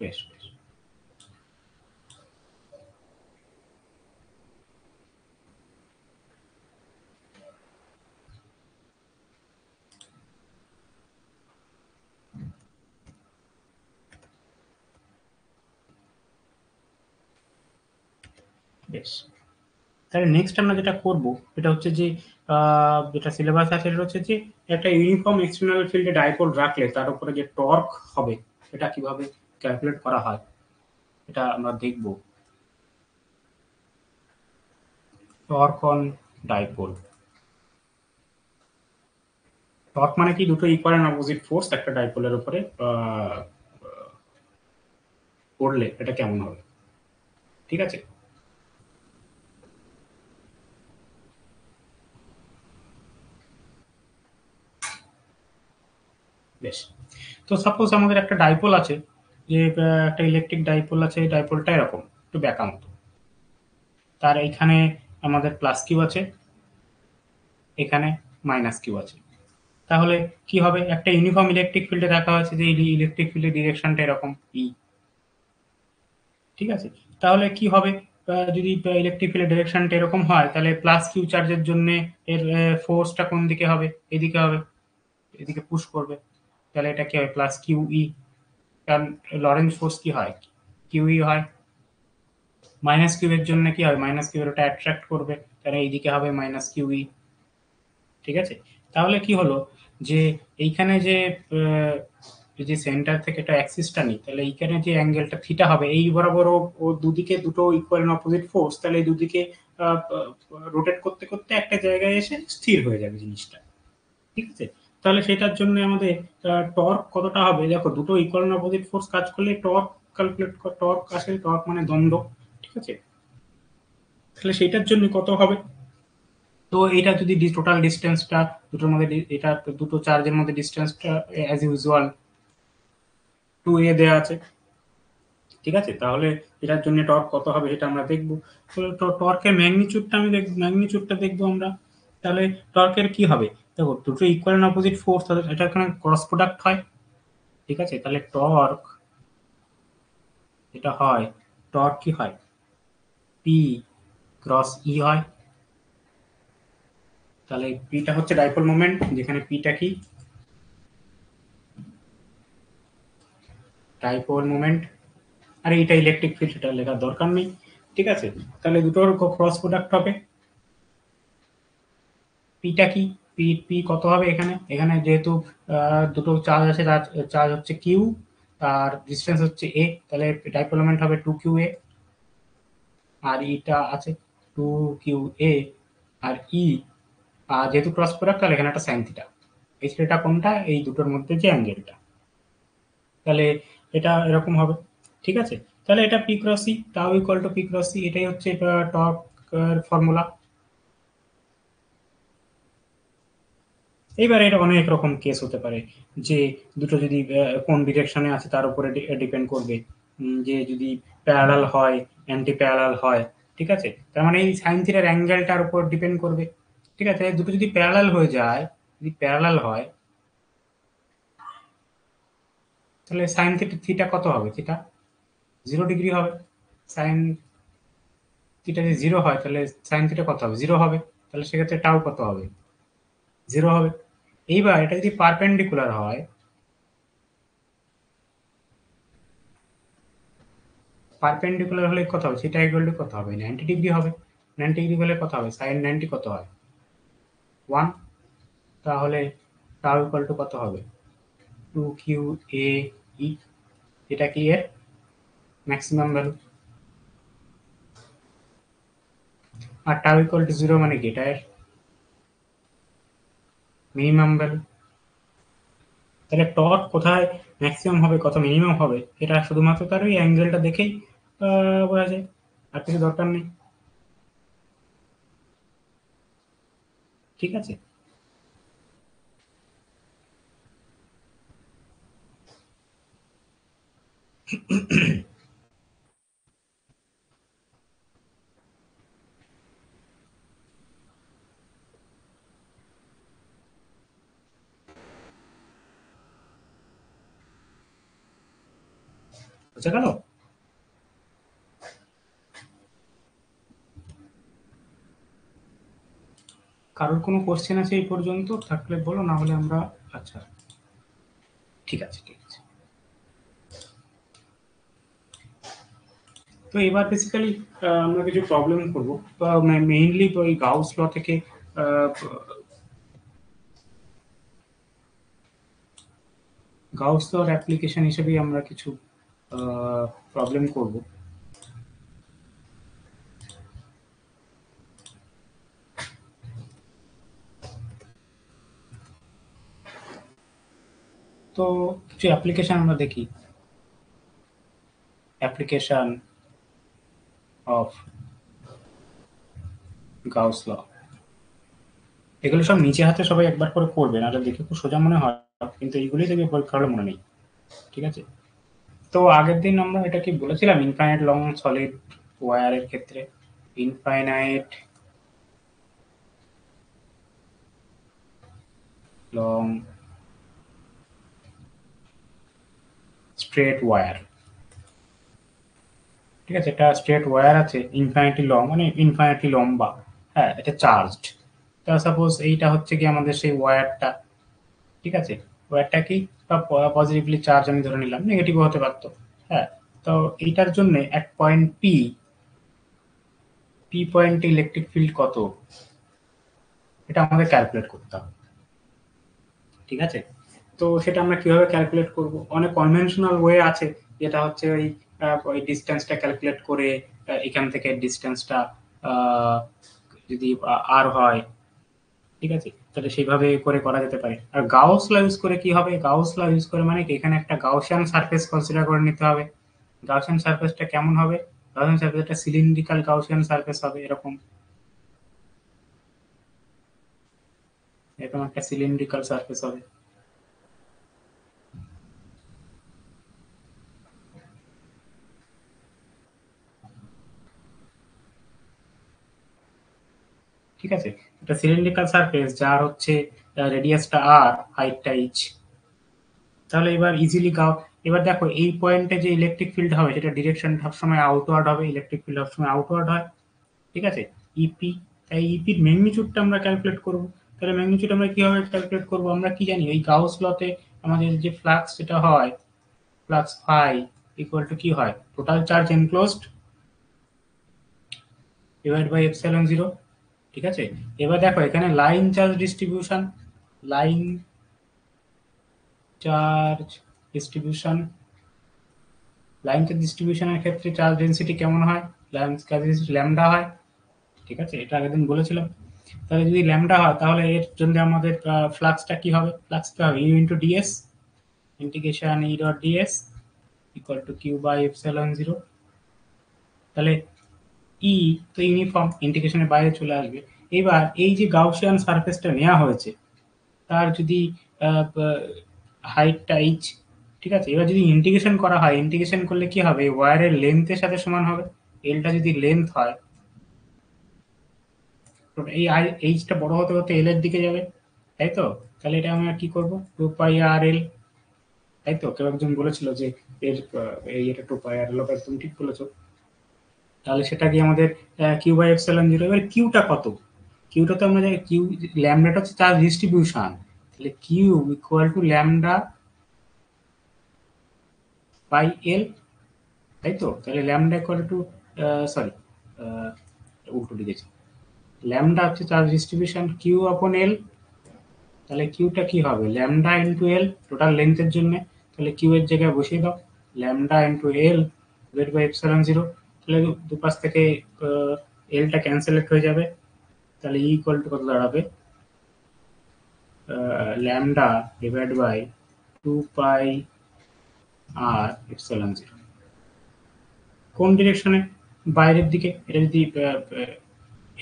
বেশ বেশ। বেশ, তাহলে নেক্সট আমরা যেটা করব এটা হচ্ছে যে যেটা সিলেবাস আছে সেটা হচ্ছে যে একটা ইউনিফর্ম এক্সটার্নাল ফিল্ডে ডাইপোল রাখলে তার উপরে যে টর্ক হবে সেটা কিভাবে ক্যালকুলেট করা হয় এটা আমরা দেখব। Torque on dipole. টর্ক মানে কি? দুটো ইকুয়াল এন্ড অপোজিট ফোর্স একটা ডাইপোলের উপরে করলে এটা কেমন হবে। ঠিক আছে, বেশ। তো সাপোজ আমাদের একটা ডাইপোল আছে, যে একটা ইলেকট্রিক ডাইপোল আছে, এই ডাইপোলটা এরকম একটু ব্যাকা মতো। তার এইখানে আমাদের প্লাস কিউ আছে, এখানে মাইনাস কিউ আছে। তাহলে কি হবে? একটা ইউনিফর্ম ইলেকট্রিক ফিল্ডে দেখা হয়েছে যে ইলেকট্রিক ফিল্ডের ডিরেকশনটা এরকম ই। ঠিক আছে, তাহলে কি হবে? যদি ইলেকট্রিক ফিল্ডের ডিরেকশনটা এরকম হয়, তাহলে প্লাস কিউ চার্জের জন্য এর ফোর্সটা কোন দিকে হবে? এদিকে হবে, এদিকে পুশ করবে। তাহলে এটা কি হবে? Plus q e. কারণ লরেন্স ফোর্স কি হয়? কিউ ই হয়। মাইনাস কিউ এর জন্য কি হবে? মাইনাস কিউ এর ওটা অ্যাট্রাক্ট করবে, তাহলে এইদিকে হবে মাইনাস কিউ ই। ঠিক আছে, তাহলে কি হলো যে এইখানে যে যদি সেন্টার থেকে এটা অ্যাক্সিসটা নিই, তাহলে এইখানে যে অ্যাঙ্গেলটা থিটা হবে, এই বরাবর ও দুদিকে দুটো ইকুয়াল এন্ড অপোজিট ফোর্স, তাহলে এই দুদিকে রোটেট করতে করতে একটা জায়গায় এসে স্থির হয়ে যাবে জিনিসটা। ঠিক আছে, তাহলে সেটার জন্য আমাদের টর্ক কতটা হবে? দেখো, দুটো ইকুয়াল এন্ড অপোজিট ফোর্স কাজ করলে টর্ক ক্যালকুলেট, টর্ক আসে, টর্ক মানে দ্বন্দ্ব। ঠিক আছে, তাহলে সেটার জন্য কত হবে? তো এটা যদি টোটাল ডিস্টেন্সটা দুটোর মধ্যে এটা দুটো চার্জের মধ্যে ডিস্টেন্সটা অ্যাজ ইউজুয়াল 2a দেওয়া আছে। ঠিক আছে, তাহলে এটার জন্য টর্ক কত হবে সেটা আমরা দেখবো। তো টর্কের ম্যাগনিচিউডটা ম্যাগনিচিউডটা দেখবো আমরা। তাহলে টর্কের কি হবে? দেখো, দুটো ইকুয়াল এন্ড অপোজিট ফোর্স, এটা এখানে ক্রস প্রোডাক্ট হয়। ঠিক আছে, তাহলে টর্ক এটা হয়, টর্ক কি হয়? পি ক্রস ই হয়। তাহলে পিটা হচ্ছে ডাইপোল মোমেন্ট, যেখানে পিটা কি? Dipole moment. আর এটা ইলেকট্রিক ফিল্ড, সেটা লেখার দরকার নেই। ঠিক আছে, তাহলে দুটোর ক্রস প্রোডাক্ট হবে। পিটা কি? পি পি কত হবে? এখানে এখানে যেহেতু দুটো চার্জ আছে, তার চার্জ হচ্ছে কিউ, আর ডিস্টেন্স হচ্ছে এ, তাহলে ডাইপোল মোমেন্ট হবে 2qa। আর ইটা আছে 2qa, আর ই, আর যেহেতু ক্রস প্রোডাক্ট, তাহলে এখানে একটা সাইন থিটা। এই থিটা কোনটা? এই দুটোর মধ্যে যে অ্যাঙ্গেলটা। তাহলে এটা এরকম হবে। ঠিক আছে, তাহলে এটা p cross c, tau equal to p cross c, এটাই হচ্ছে টর্ক ফর্মুলা। এইবার এটা অনেক রকম কেস হতে পারে, যে দুটো যদি কোন ডিরেকশনে আছে তার উপরে ডিপেন্ড করবে, যে যদি প্যারালাল হয়, অ্যান্টি প্যারালাল হয়, ঠিক আছে, তার মানে এই সাইন থিটার অ্যাঙ্গেলটার উপর ডিপেন্ড করবে, ঠিক আছে। দুটো যদি প্যারালাল হয়ে যায়, যদি প্যারালাল হয়, তাহলে সাইন থিটা থিটা কত হবে? থিটা 0 ডিগ্রি হবে। সাইন থিটা যদি 0 হয় তাহলে সাইন থিটা কত হবে? 0 হবে। তাহলে সেক্ষেত্রে টাউ কত হবে? 0 হবে। এইবার এটা যদি পারপেন্ডিকুলার হয়, পারপেন্ডিকুলার হলে কত হবে? থিটা ইকুয়াল টু কত হবে? 90 ডিগ্রি হবে। 90 ডিগ্রি হলে কত হবে? সাইন 90 কত হয়? 1। তাহলে টাউ ইকুয়াল টু কত হবে? 2qa e। এটা কি এর ম্যাক্সিমাম ভ্যালু। আর টাউ ইকুয়াল টু 0 মানে কি? এটা এর মিনিমাম ভ্যালু। তাহলে টর্ক কোথায় ম্যাক্সিমাম হবে, কত মিনিমাম হবে, এটা শুধুমাত্র তার ওই অ্যাঙ্গেলটা দেখেই বোঝা যায়, আর কিছু দরকার নেই, ঠিক আছে। বুঝা গেল? কারোর কোনো কোশ্চেন আছে এই পর্যন্ত? থাকলে বলো, না হলে আমরা, আচ্ছা ঠিক আছে, ঠিক আছে। তো এবার বেসিক্যালি আমরা কিছু প্রবলেম করবো, মেইনলি ওই গাউস ল থেকে গাউস লর অ্যাপ্লিকেশন হিসেবেই আমরা কিছু প্রবলেম করব। তো কিছু অ্যাপ্লিকেশন আমরা দেখি, অ্যাপ্লিকেশন অফ গাউস ল। এগুলো সব নিচে হাতে সবাই একবার করে করবে, নাহলে দেখে খুব সোজা মনে হয়, কিন্তু এইগুলোই দেখবে পরীক্ষা হলে মনে নেই, ঠিক আছে। তো আগের দিন আমরা এটা কি বলেছিলাম ইনফাইনাইট লং সলিড ওয়্যারের ক্ষেত্রে? ইনফাইনাইট লং স্ট্রেট ওয়্যার, ঠিক আছে, এটা স্ট্রেট ওয়্যার আছে, ইনফাইনিটি লং মানে ইনফাইনিটি লম্বা, হ্যাঁ, এটা চার্জড। তা সাপোজ এইটা হচ্ছে কি আমাদের সেই ওয়্যারটা, ঠিক আছে। ওয়্যারটা কি পজিটিভলি চার্জ আমি ধরে নিলাম, নেগেটিভও হতে পারতো, হ্যাঁ। তো এইটার জন্য এক পয়েন্ট পি, পি পয়েন্টে ইলেকট্রিক ফিল্ড কত, এটা আমাদের ক্যালকুলেট করতে হবে, ঠিক আছে। তো সেটা আমরা কিভাবে ক্যালকুলেট করব? অনেক কনভেনশনাল ওয়ে আছে, যেটা হচ্ছে ওই ডিস্টেন্সটা ক্যালকুলেট করে এখান থেকে ডিস্টেন্সটা যদি আর হয়, ঠিক আছে, তাহলে সেইভাবে করে করা যেতে পারে। আর গাউস ল ইউজ করে কি হবে? গাউস ল ইউজ করে মানে কি, এখানে একটা গাউসিয়ান সারফেস কনসিডার করে নিতে হবে। গাউসিয়ান সারফেসটা কেমন হবে? গাউসিয়ান সারফেস একটা সিলিন্ড্রিক্যাল গাউসিয়ান সারফেস হবে, এরকম এরকম একটা সিলিন্ড্রিক্যাল সারফেস হবে, ঠিক আছে। এটা সিলিন্ড্রিক্যাল সারফেস যার হচ্ছে রেডিয়াসটা আর, হাইটটা এইচ। তাহলে এবার ইজিলি গাও, এবার দেখো এই পয়েন্টে যে ইলেকট্রিক ফিল্ড হবে সেটা ডিরেকশন সবসময় আউটওয়ার্ড হবে, ইলেকট্রিক ফিল্ড সবসময় আউটওয়ার্ড হয়, ঠিক আছে। ইপি, তাই ইপির ম্যাগনিচিউডটা আমরা ক্যালকুলেট করব। তাহলে ম্যাগনিচিউড আমরা কিভাবে ক্যালকুলেট করব? আমরা কি জানি, ওই গাউস লতে আমাদের যে ফ্লাক্স যেটা হয়, ফ্লাক্স ফাই ইকুয়াল টু কি হয়? Total charge enclosed divide by epsilon zero, ঠিক আছে। এবার দেখো এখানে line charge distribution, line charge distribution, line charge ডিস্ট্রিবিউশনের ক্ষেত্রে চার্জ ডেন্সিটি কেমন হয়? লাইন চার্জ ডেন্সিটি ল্যামডা হয়, ঠিক আছে, এটা আগের দিন বলেছিলাম। তাহলে যদি ল্যামডা হয় তাহলে এর জন্য আমাদের ফ্লাক্সটা কি হবে? ফ্লাক্স কি হবে? U into ds, integration e dot ds equal to q by epsilon zero. তাহলে ই তো ইউনিফর্ম, ইন্টিগ্রেশনের বাইরে চলে আসবে। এবার এই যে গাউসিয়ান সারফেসটা নেওয়া হয়েছে, তার যদি হাইটটা এইচ, ঠিক আছে। এবার যদি ইন্টিগ্রেশন করা হয়, ইন্টিগ্রেশন করলে কি হবে, ওয়্যারের লেন্থের সাথে সমান হবে। এলটা যদি লেন্থ হয়, এই এইচটা বড় হতে হতে এল এর দিকে যাবে, তাই তো। তাহলে এটা আমরা কি করব, 2πr/l, তাই তো। কেউ একজন বলেছিল যে এর এই এটা 2πr/l, একদম ঠিক বলেছো। তাহলে সেটা কি আমাদের Q/ε0। এবার কিউটা কত, কিউটা তো আমরা জানি, কিউ ল্যামডাটা হচ্ছে চার্জ ডিস্ট্রিবিউশন, তাহলে q equal to lambda by l, তাই তো। তাহলে ল্যামডা ইকুয়াল টু, সরি, উল্টো লিখেছি, ল্যামডা হচ্ছে চার্জ ডিস্ট্রিবিউশন, কিউ আপন এল। তাহলে কিউটা কি হবে, ল্যামডা ইন্টু এল টোটাল লেন্থের জন্য। তাহলে কিউ এর জায়গায় বসিয়ে দাও, lambda into l divide by epsilon zero. তাহলে দুপাশ থেকে এলটা ক্যান্সেলেট হয়ে যাবে। তাহলে ই ইকুয়াল টু কত দাঁড়াবে, lambda divide by 2πr epsilon zero. কোন ডিরেকশনে, বাইরের দিকে। এটা যদি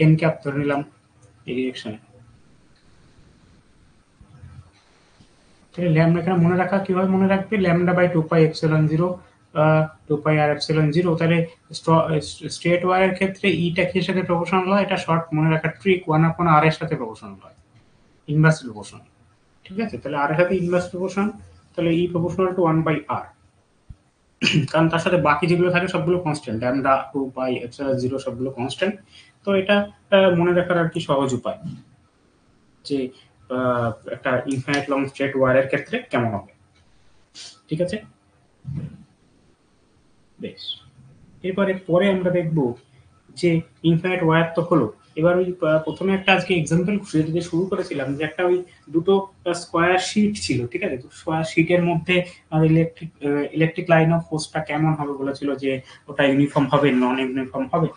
এন ক্যাপ ধরে নিলাম এই ডিরেকশনে। ল্যামডা এখানে মনে রাখা, কিভাবে মনে রাখবে, ল্যামডা বাই 2πε0, 2πr/ε0। তাহলে স্ট্রেট ওয়ারের ক্ষেত্রে ইটা কি সাথে প্রপোর্শনাল হয়, এটা শর্ট মনে রাখার ট্রিক, 1/r এর সাথে প্রপোর্শনাল হয়, ইনভার্স প্রপোর্শনাল, ঠিক আছে। তাহলে আর এর সাথে ইনভার্স প্রপোর্শন, তাহলে ই প্রপোর্শনাল টু 1/r, কারণ তার সাথে বাকি যেগুলো থাকে সবগুলো কনস্ট্যান্ট, ল্যামডা 2πε0 সবগুলো কনস্ট্যান্ট। তো এটা মনে রাখার আর কি সহজ উপায়, যে একটা ইনফাইনাইট লং স্ট্রেট ওয়ারের ক্ষেত্রে কেমন হবে, ঠিক আছে। বেশ, এরপরে পরে আমরা দেখব যে ইনফাইনাইট ওয়্যার তো হলো। এবার ওই প্রথমে একটা আজকে এক্সাম্পল দিয়ে শুরু করেছিলাম, যে একটা ওই দুটো স্কোয়ার শিট ছিল, ঠিক আছে। স্কোয়ার শিটের মধ্যে ইলেকট্রিক লাইন অফ ফোর্সটা কেমন হবে বলেছিল, যে ওটা ইউনিফর্ম হবে, নন ইউনিফর্ম হবে।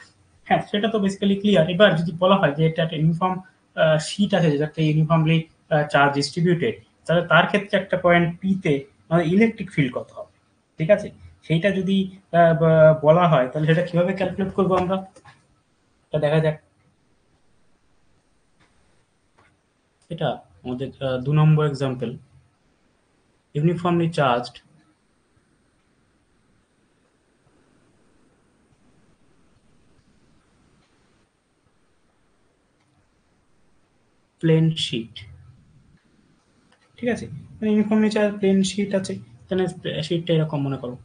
হ্যাঁ, সেটা তো বেসিক্যালি ক্লিয়ার। এবার যদি বলা হয় যে এটা একটা ইউনিফর্ম শিট আছে, যেটাতে ইউনিফর্মলি চার্জ ডিস্ট্রিবিউটেড, তাহলে তার ক্ষেত্রে একটা পয়েন্ট পি তে আমাদের ইলেকট্রিক ফিল্ড কত হবে, ঠিক আছে। সেইটা যদি বলা হয়, তাহলে সেটা কিভাবে ক্যালকুলেট করবো আমরা, এটা দেখা যাক। এটা আমাদের 2 number example, uniformly charged plane sheet, ঠিক আছে। ইউনিফর্মলি চার্জ প্লেন শিট আছে, তাহলে শিটটা এরকম মনে করো,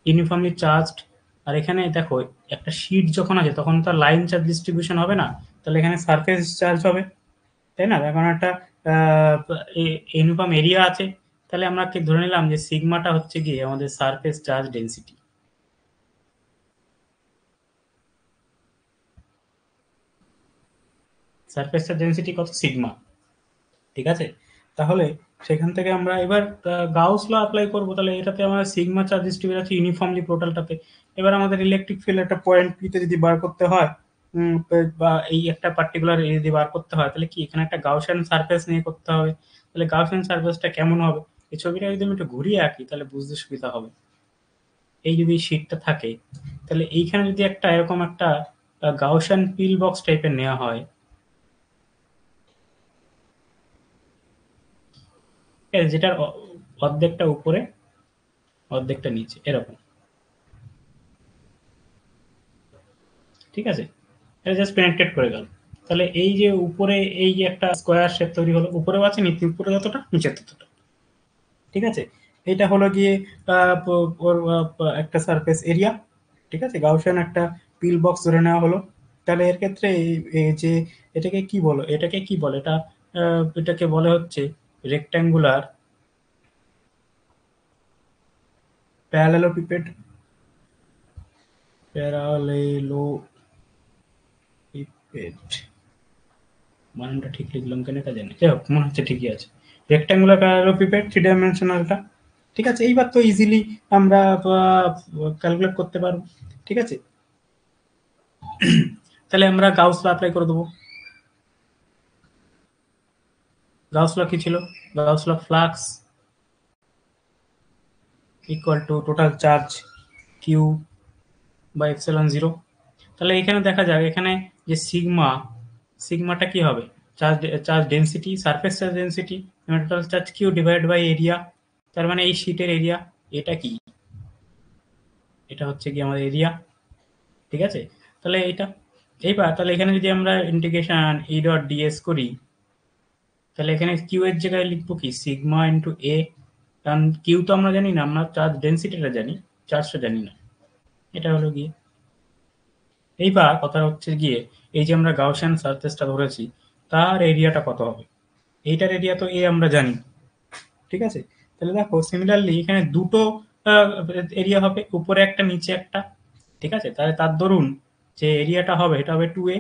ইউনিফর্মলি চার্জড। আর এখানে দেখো, একটা শিট যখন আছে তখন তো লাইন চার্জ ডিস্ট্রিবিউশন হবে না, তাহলে এখানে সারফেস চার্জ হবে, তাই না। এখন একটা ইউনিফর্ম এরিয়া আছে, তাহলে আমরা কি ধরে নিলাম যে সিগমাটা হচ্ছে গিয়ে আমাদের surface charge density, surface charge density কত, সিগমা, ঠিক আছে। তাহলে সেখান থেকে আমরা এবার গাউস ল অ্যাপ্লাই করবো। তাহলে এটাতে আমার সিগমা চার্জ ডিস্ট্রিবিউট আছে ইউনিফর্মলি টোটালটাতে। এবার আমাদের ইলেকট্রিক ফিল্ড একটা পয়েন্ট পিতে যদি বার করতে হয়, বা এই একটা পার্টিকুলার যদি বার করতে হয়, তাহলে কি এখানে একটা গাউসিয়ান সারফেস নিয়ে করতে হবে। তাহলে গাউসিয়ান সারফেসটা কেমন হবে, এই ছবিটা যদি আমি একটু ঘুরিয়ে আঁকি তাহলে বুঝতে সুবিধা হবে। এই যদি শীটটা থাকে, তাহলে এইখানে যদি একটা এরকম একটা গাউসিয়ান পিল বক্স টাইপের নেওয়া হয়, ঠিক আছে, যেটার অর্ধেকটা উপরে অর্ধেকটা নিচে এরকম, ঠিক আছে। এটা জাস্ট পেনেট্রেট করে গেল। তাহলে এই যে উপরে এই যে একটা স্কোয়ার শেপ তৈরি হলো, উপরেও আছে, নিচে উপরে যতটা নিচে ততটা, ঠিক আছে। এটা হলো গিয়ে ওর একটা সারফেস এরিয়া, ঠিক আছে। গাউসিয়ান একটা পিল বক্স ধরে নেওয়া হলো। তাহলে এর ক্ষেত্রে এই যে এটাকে কি বলো, এটাকে কি বলে, এটাকে বলে হচ্ছে রেক্ট্যাঙ্গুলার প্যারালেলোপিপেড, প্যারালেলোপিপেড, মানটা ঠিক লিখলাম কেন এটা জানি, যাই হোক মনে হচ্ছে ঠিকই আছে। রেক্ট্যাঙ্গুলার প্যারালেলোপিপেড 3 ডাইমেনশনালটা, ঠিক আছে। এইবার তো ইজিলি আমরা ক্যালকুলেট করতে পারবো, ঠিক আছে। তাহলে আমরা গাউস ল অ্যাপ্লাই করে দেবো। গাউস ল কি ছিল, Gauss law flux equal to total charge q by epsilon zero. তাহলে এখানে দেখা যাক, এখানে যে সিগমাটা কি হবে, charge charge density, surface charge density, total charge q divide by area. তার মানে এই শীটের এরিয়া, এটা কি, এটা হচ্ছে কি আমাদের এরিয়া। ঠিক আছে, তাহলে এটা, এইবার তাহলে এখানে যদি আমরা ইন্টিগ্রেশন ই ডট ডিএস করি, তাহলে এখানে কিউ এর জায়গায় লিখবো কি সিগমা ইন্টু এ, কারণ কিউ তো আমরা জানি না, আমরা চার্জ ডেনসিটিটা জানি, চার্জটা জানি না। এটা হলো গিয়ে, এইবার কথা হচ্ছে গিয়ে, এই যে আমরা গাউসিয়ান সারফেসটা ধরেছি, তার এরিয়াটা কত হবে, এইটার এরিয়া তো এ আমরা জানি। ঠিক আছে, তাহলে দেখো সিমিলারলি এখানে দুটো এরিয়া হবে, উপরে একটা নিচে একটা। ঠিক আছে, তাহলে তার দরুন যে এরিয়াটা হবে এটা হবে 2a,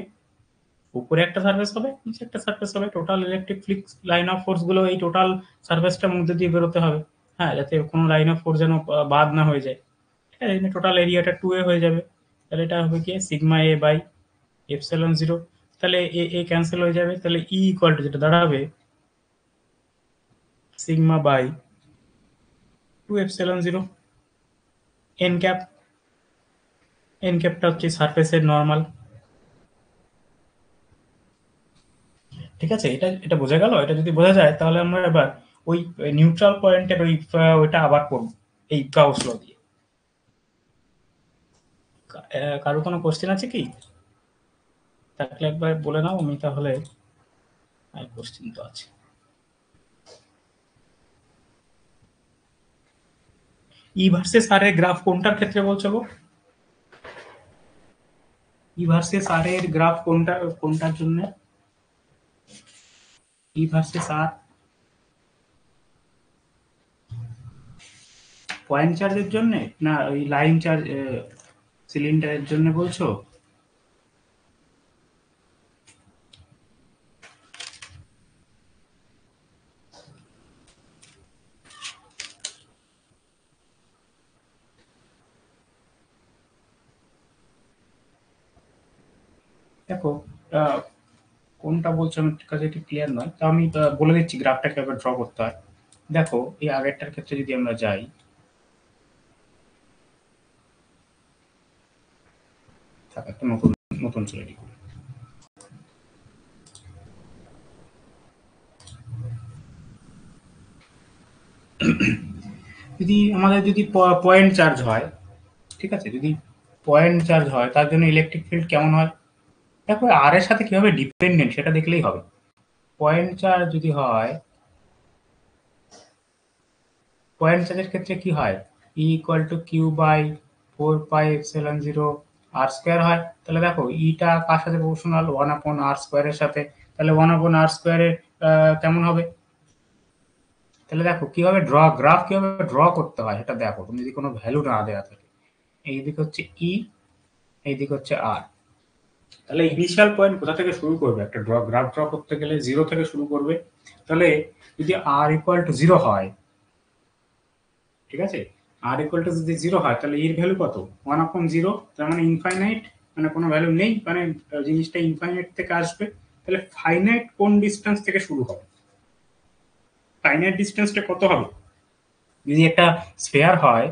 উপরে একটা সার্ফেস হবে নিচে একটা সার্ফেস হবে, total electric flicks line of force গুলো এই টোটাল সার্ফেসটার মধ্যে দিয়ে বেরোতে হবে। হ্যাঁ, যাতে কোনো লাইন অফ ফোর্স যেন বাদ না হয়ে যায়। ঠিক আছে, টোটাল এরিয়াটা 2a হয়ে যাবে। তাহলে এটা হবে কি sigma a by epsilon zero. তাহলে এ এ ক্যান্সেল হয়ে যাবে, তাহলে ই ইকুয়াল টু যেটা দাঁড়াবে sigma by 2 epsilon zero n cap. N ক্যাপটা হচ্ছে সারফেসের নর্মাল। ঠিক আছে, এটা এটা বোঝা গেল। এটা যদি বোঝা যায় তাহলে আমরা এবার ওই নিউট্রাল পয়েন্টের ওইটা আবার করব এই গাউস ল দিয়ে। কারো কোনো কোশ্চেন আছে কি? থাকলে একবার বলে নাও, আমি তাহলে কোশ্চেন তো আছে। ই ভার্সেস আর এর গ্রাফ কোনটার ক্ষেত্রে বলছো গো? ই ভার্সেস আর এর গ্রাফ কোনটার জন্য? ই ভার্সেস আর পয়েন্ট চার্জের জন্য, না ওই লাইন চার্জ সিলিন্ডারের জন্য বলছো? দেখো, আহ, কোনটা বলছো আমার কাছে একটু ক্লিয়ার নয়, তো আমি বলে দিচ্ছি গ্রাফটা কিভাবে ড্র করতে হয়। দেখো, এই আগেরটার ক্ষেত্রে যদি আমরা যাই, থাক একটা নতুন নতুন তৈরি করি। যদি আমাদের যদি পয়েন্ট চার্জ হয়, ঠিক আছে, যদি পয়েন্ট চার্জ হয় তার জন্য ইলেকট্রিক ফিল্ড কেমন হয়, দেখো আর এর সাথে কিভাবে ডিপেন্ডেন্ট সেটা দেখলেই হবে। পয়েন্ট চার্জ যদি হয়, পয়েন্ট চার্জের ক্ষেত্রে কি হয়, e equal to q by 4 pi epsilon zero r square হয়। তাহলে দেখো ইটা কার সাথে প্রপোর্শনাল, 1/r স্কোয়ারের সাথে। তাহলে 1/r স্কোয়ারে কেমন হবে, তাহলে দেখো কিভাবে গ্রাফ কিভাবে ড্র করতে হয় সেটা দেখো। তুমি যদি কোনো ভ্যালু না দেওয়া থাকে, এই দিক হচ্ছে ই, এই দিক হচ্ছে আর। তাহলে ইনিশিয়াল পয়েন্ট কোথা থেকে শুরু করবে, একটা গ্রাফ ড্র করতে গেলে জিরো থেকে শুরু করবে। তাহলে যদি আর ইকুয়াল টু জিরো হয়, ঠিক আছে, আর ইকুয়াল টু যদি জিরো হয় তাহলে এর ভ্যালু কত, 1/0, তার মানে ইনফাইনাইট, মানে কোনো ভ্যালু নেই, মানে জিনিসটা ইনফাইনাইট থেকে আসবে। তাহলে ফাইনাইট কোন ডিস্টেন্স থেকে শুরু হবে, ফাইনাইট ডিস্টেন্সটা কত হবে, যদি একটা স্ফেয়ার হয়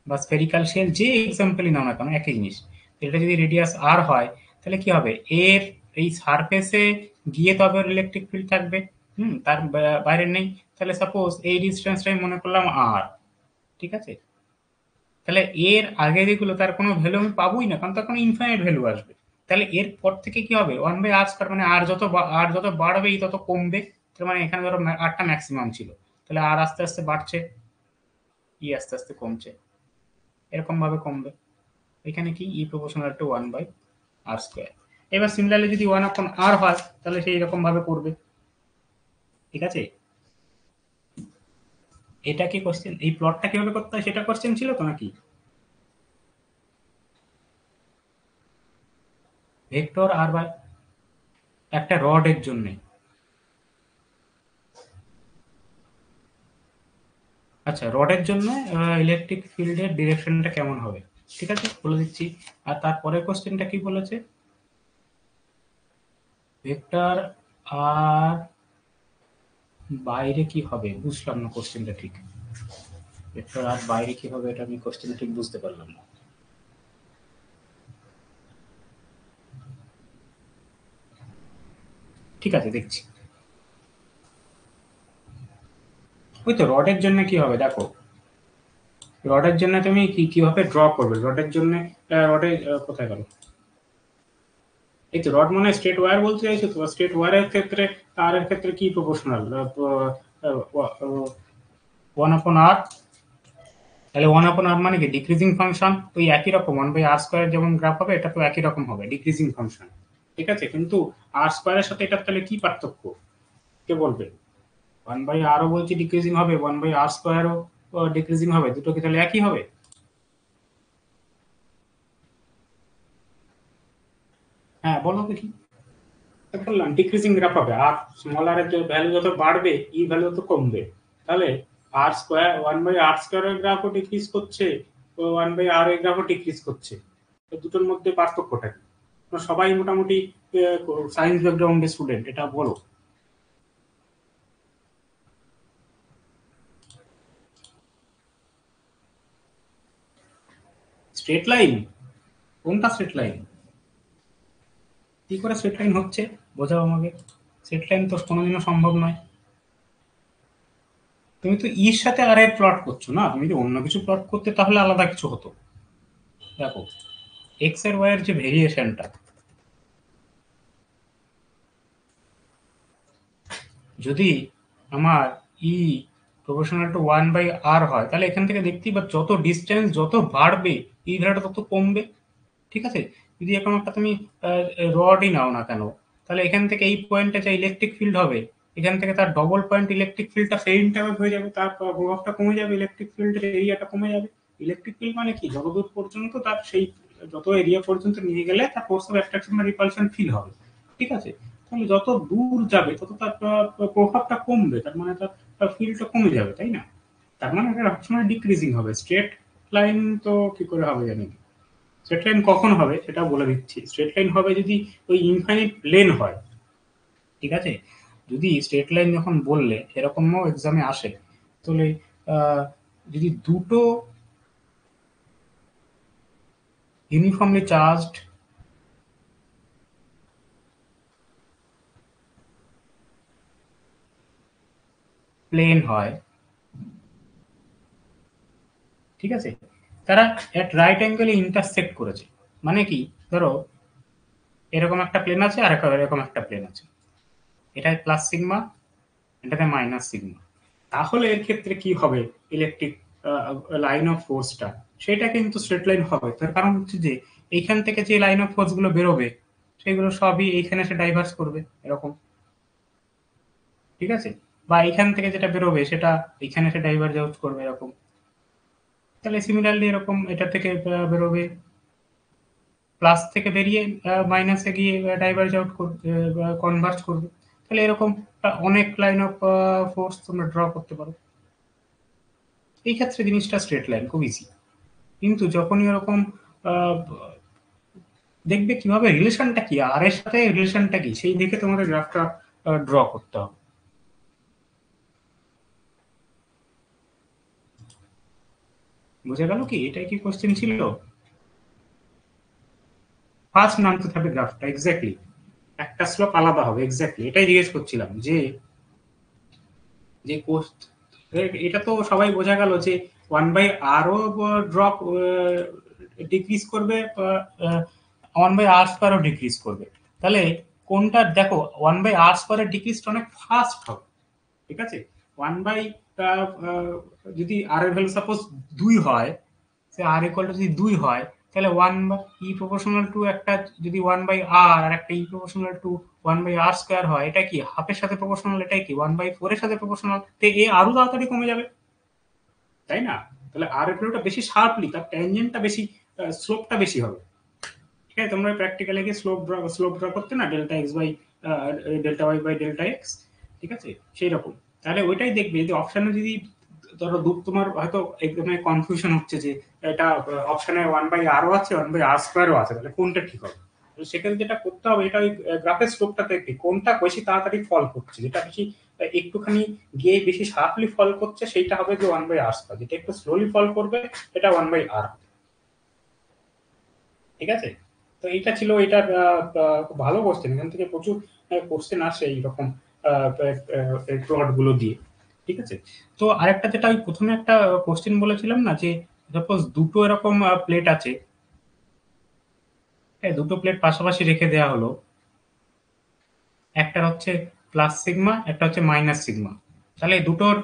বা স্ফেরিক্যাল শেল, যে এক্সাম্পলই নাও না কেন একই জিনিস, এটা যদি রেডিয়াস আর হয় তাহলে কি হবে, এর এই সারফেসে গিয়ে তবে ইলেকট্রিক ফিল্ড থাকবে। তার বাইরে নেই। তাহলে সাপোজ এই ডিস্টেন্সটাই মনে করলাম আর, ঠিক আছে, তাহলে এর আগে যেগুলো তার কোনো ভ্যালু আমি পাবোই না, কারণ তার কোনো ইনফাইনাইট ভ্যালু আসবে। তাহলে এর পর থেকে কি হবে, 1/r স্কয়ার, মানে আর যত বাড়বে এই তত কমবে। তার মানে এখানে ধরো আরটা ম্যাক্সিমাম ছিল, তাহলে আর আস্তে আস্তে বাড়ছে, ই আস্তে আস্তে কমছে, এরকম ভাবে কমবে। এখানে কি ই প্রপোর্শনাল টু 1/r স্কোয়ার। এবার সিমিলারলি যদি 1/r হয় তাহলে সেই রকম ভাবে করবে। ঠিক আছে, এটা কি কোশ্চেন, এই প্লটটা কিভাবে করতে হয় সেটা কোশ্চেন ছিল তো নাকি? ভেক্টর আর বাই একটা রডের জন্য, আচ্ছা রডের জন্য ইলেকট্রিক ফিল্ডের ডিরেকশনটা কেমন হবে, ঠিক আছে বলে দিচ্ছি। আর তারপরের কোশ্চেনটা কি বলেছে, ভেক্টর আর বাইরে কি হবে, বুঝলাম না কোশ্চেনটা ঠিক। ভেক্টর আর বাইরে কি হবে, এটা আমি কোশ্চেনটা ঠিক বুঝতে পারলাম না। ঠিক আছে, দেখছি। ওই তো রডের জন্য কি হবে দেখো, রডের জন্য তুমি কিভাবে ড্র করবে, রডের জন্য রডে কোথায় গেল, এই তো রড মানে স্ট্রেট ওয়্যার বলতে চাইছো তো। স্ট্রেট ওয়্যারের ক্ষেত্রে আর এর ক্ষেত্রে কি প্রপোর্শনাল, 1/r। তাহলে 1/r মানে কি ডিক্রিজিং ফাংশন, ওই একই রকম 1/r² যেমন গ্রাফ হবে, এটা তো একই রকম হবে ডিক্রিজিং ফাংশন। ঠিক আছে, কিন্তু আর স্কোয়ারের সাথে এটা তাহলে কি পার্থক্য, কে বলবে? 1/rও বলছি ডিক্রিজিং হবে, 1/r² ডিক্রিজিং হবে, দুটো কি তাহলে একই হবে? হ্যাঁ বলো দেখি। বললাম ডিক্রিজিং গ্রাফ হবে, আর স্মল আর এর ভ্যালু যত বাড়বে ই ভ্যালু তত কমবে। তাহলে আর স্কোয়ার 1/r² এর গ্রাফও ডিক্রিজ করছে, 1/r এর গ্রাফও ডিক্রিজ করছে। তো দুটোর মধ্যে পার্থক্যটা কি? সবাই মোটামুটি সায়েন্স ব্যাকগ্রাউন্ডের স্টুডেন্ট, এটা বলো। Straight line? কোনটা স্ট্রেট লাইন? কি করে স্ট্রেট লাইন হচ্ছে বোঝাও আমাকে। স্ট্রেট লাইন তো কোনোদিনও সম্ভব নয়। তুমি তো ইর সাথে আর এর প্লট করছো না, তুমি যদি অন্য কিছু প্লট করতে তাহলে আলাদা কিছু হতো। দেখো এক্স এর ওয়াই এর যে ভেরিয়েশনটা, যদি আমার ই প্রপোর্শনাল টু 1/r হয়, তাহলে এখান থেকে দেখতেই বা যত ডিস্টেন্স যত বাড়বে ই ভ্যালুটা তত কমবে। ঠিক আছে, যদি এখন একটা তুমি রডই নাও না কেন, তাহলে এখান থেকে এই পয়েন্টে যে ইলেকট্রিক ফিল্ড হবে, এখান থেকে তার ডবল পয়েন্ট ইলেকট্রিক ফিল্ডটা সেম টাইমে হয়ে যাবে, তার প্রভাবটা কমে যাবে, ইলেকট্রিক ফিল্ডের এরিয়াটা কমে যাবে। ইলেকট্রিক ফিল্ড মানে কি, যতদূর পর্যন্ত তার সেই যত এরিয়া পর্যন্ত নিয়ে গেলে তার ফোর্স অফ অ্যাট্রাকশন বা রিপালশন ফিল হবে। ঠিক আছে, তাহলে যত দূর যাবে তত তার প্রভাবটা কমবে, তার মানে তার ফিল্ডটা কমে যাবে, তাই না? তার মানে এটা সবসময় ডিক্রিজিং হবে। স্ট্রেট লাইন তো কি করে হবে জানি না। স্ট্রেট লাইন কখন হবে সেটা বলে দিচ্ছি। স্ট্রেট লাইন হবে যদি ওই ইনফাইনিট প্লেন হয়। ঠিক আছে, যদি স্ট্রেট লাইন যখন বললে এরকমও এক্সামে আসে, তাহলে আহ, যদি দুটো ইউনিফর্মলি চার্জড প্লেন হয়, ঠিক আছে, তারা এট রাইট অ্যাঙ্গেলে ইন্টারসেক্ট করেছে। মানে কি, ধরো এরকম একটা প্লেন আছে আর এরকম একটা প্লেন আছে, এটা প্লাস সিগমা, এটাতে মাইনাস সিগমা। তাহলে এর ক্ষেত্রে কি হবে, ইলেকট্রিক লাইন অফ ফোর্সটা সেটা কিন্তু স্ট্রেট লাইন হবে। তার কারণ হচ্ছে যে এইখান থেকে যে লাইন অফ ফোর্স গুলো বেরোবে সেগুলো সবই এইখানে এসে ডাইভার্স করবে এরকম। ঠিক আছে, বা এইখান থেকে যেটা বেরোবে সেটা এইখানে এসে ডাইভার্জ আউট করবে এরকম। তাহলে সিমিলারলি এরকম এটা থেকে বেরোবে, প্লাস থেকে বেরিয়ে মাইনাসে গিয়ে ডাইভার্জ আউট করবে, কনভার্জ করবে। তাহলে এরকম অনেক লাইন অফ ফোর্স তোমরা ড্র করতে পারো। এই ক্ষেত্রে জিনিসটা স্ট্রেট লাইন খুব ইজি। কিন্তু যখনই এরকম আহ, দেখবে কিভাবে রিলেশনটা কি, আর এর সাথে রিলেশনটা কি, সেই দেখে তোমাদের গ্রাফটা ড্র করতে হবে। বুঝে গেল কি, এটাই কি কোশ্চেন ছিল? ফার্স্ট নামতে থাকবে গ্রাফটা, এক্স্যাক্টলি একটা স্লোপ আলাদা হবে, এক্স্যাক্টলি এটাই জিজ্ঞেস করছিলাম যে যে কোস্ট, এটা তো সবাই বোঝা গেল যে 1/r ও ড্রপ ডিক্রিজ করবে, 1/r² ও ডিক্রিজ করবে। তাহলে কোনটা দেখো, 1/r² এর ডিক্রিজটা অনেক ফাস্ট হবে। ঠিক আছে, 1 বাই যদি আর এর ভ্যালু সাপোজ 2 হয়, সে আর ইকুয়াল টু যদি 2 হয়, তাহলে 1/e⁻², একটা যদি 1/r আর একটা e⁻², 1/r² হয়, এটা কি হাফের সাথে প্রপোর্শনাল, এটাই কি 1/4 এর সাথে প্রপোর্শনাল, তো এ আরো তাড়াতাড়ি কমে যাবে, তাই না? তাহলে আর এর ভ্যালুটা বেশি শার্পলি, তার ট্যানজেন্টটা বেশি, স্লোপটা বেশি হবে। ঠিক আছে, তোমরা প্র্যাকটিক্যালি গিয়ে স্লোপ ড্র করতে না, delta x by delta y by delta x. ঠিক আছে, সেই রকম। তাহলে ওইটাই দেখবে যদি অপশানে যদি ধরো তোমার হয়তো একদমই কনফিউশন হচ্ছে যে এটা অপশানে 1/r আছে, 1/r² আছে, তাহলে কোনটা ঠিক হবে। তো সেখানে যেটা করতে হবে, এটা ওই গ্রাফের স্লোপটা দেখবে কোনটা বেশি তাড়াতাড়ি ফল করছে, যেটা বেশি একটুখানি গিয়ে বেশি শার্পলি ফল করছে সেইটা হবে যে 1/r², যেটা একটু স্লোলি ফল করবে এটা 1/r। ঠিক আছে, তো এইটা ছিল এটার খুব ভালো কোশ্চেন, এখান থেকে প্রচুর কোশ্চেন আসে এইরকম প্লট গুলো দিয়ে। ঠিক আছে, তো আরেকটা যেটা আমি প্রথমে একটা কোশ্চেন বলেছিলাম না, যে সাপোজ দুটো এরকম প্লেট আছে, দুটো প্লেট পাশাপাশি রেখে দেওয়া হলো, একটা হচ্ছে প্লাস সিগমা, একটা হচ্ছে মাইনাস সিগমা, তাহলে দুটোর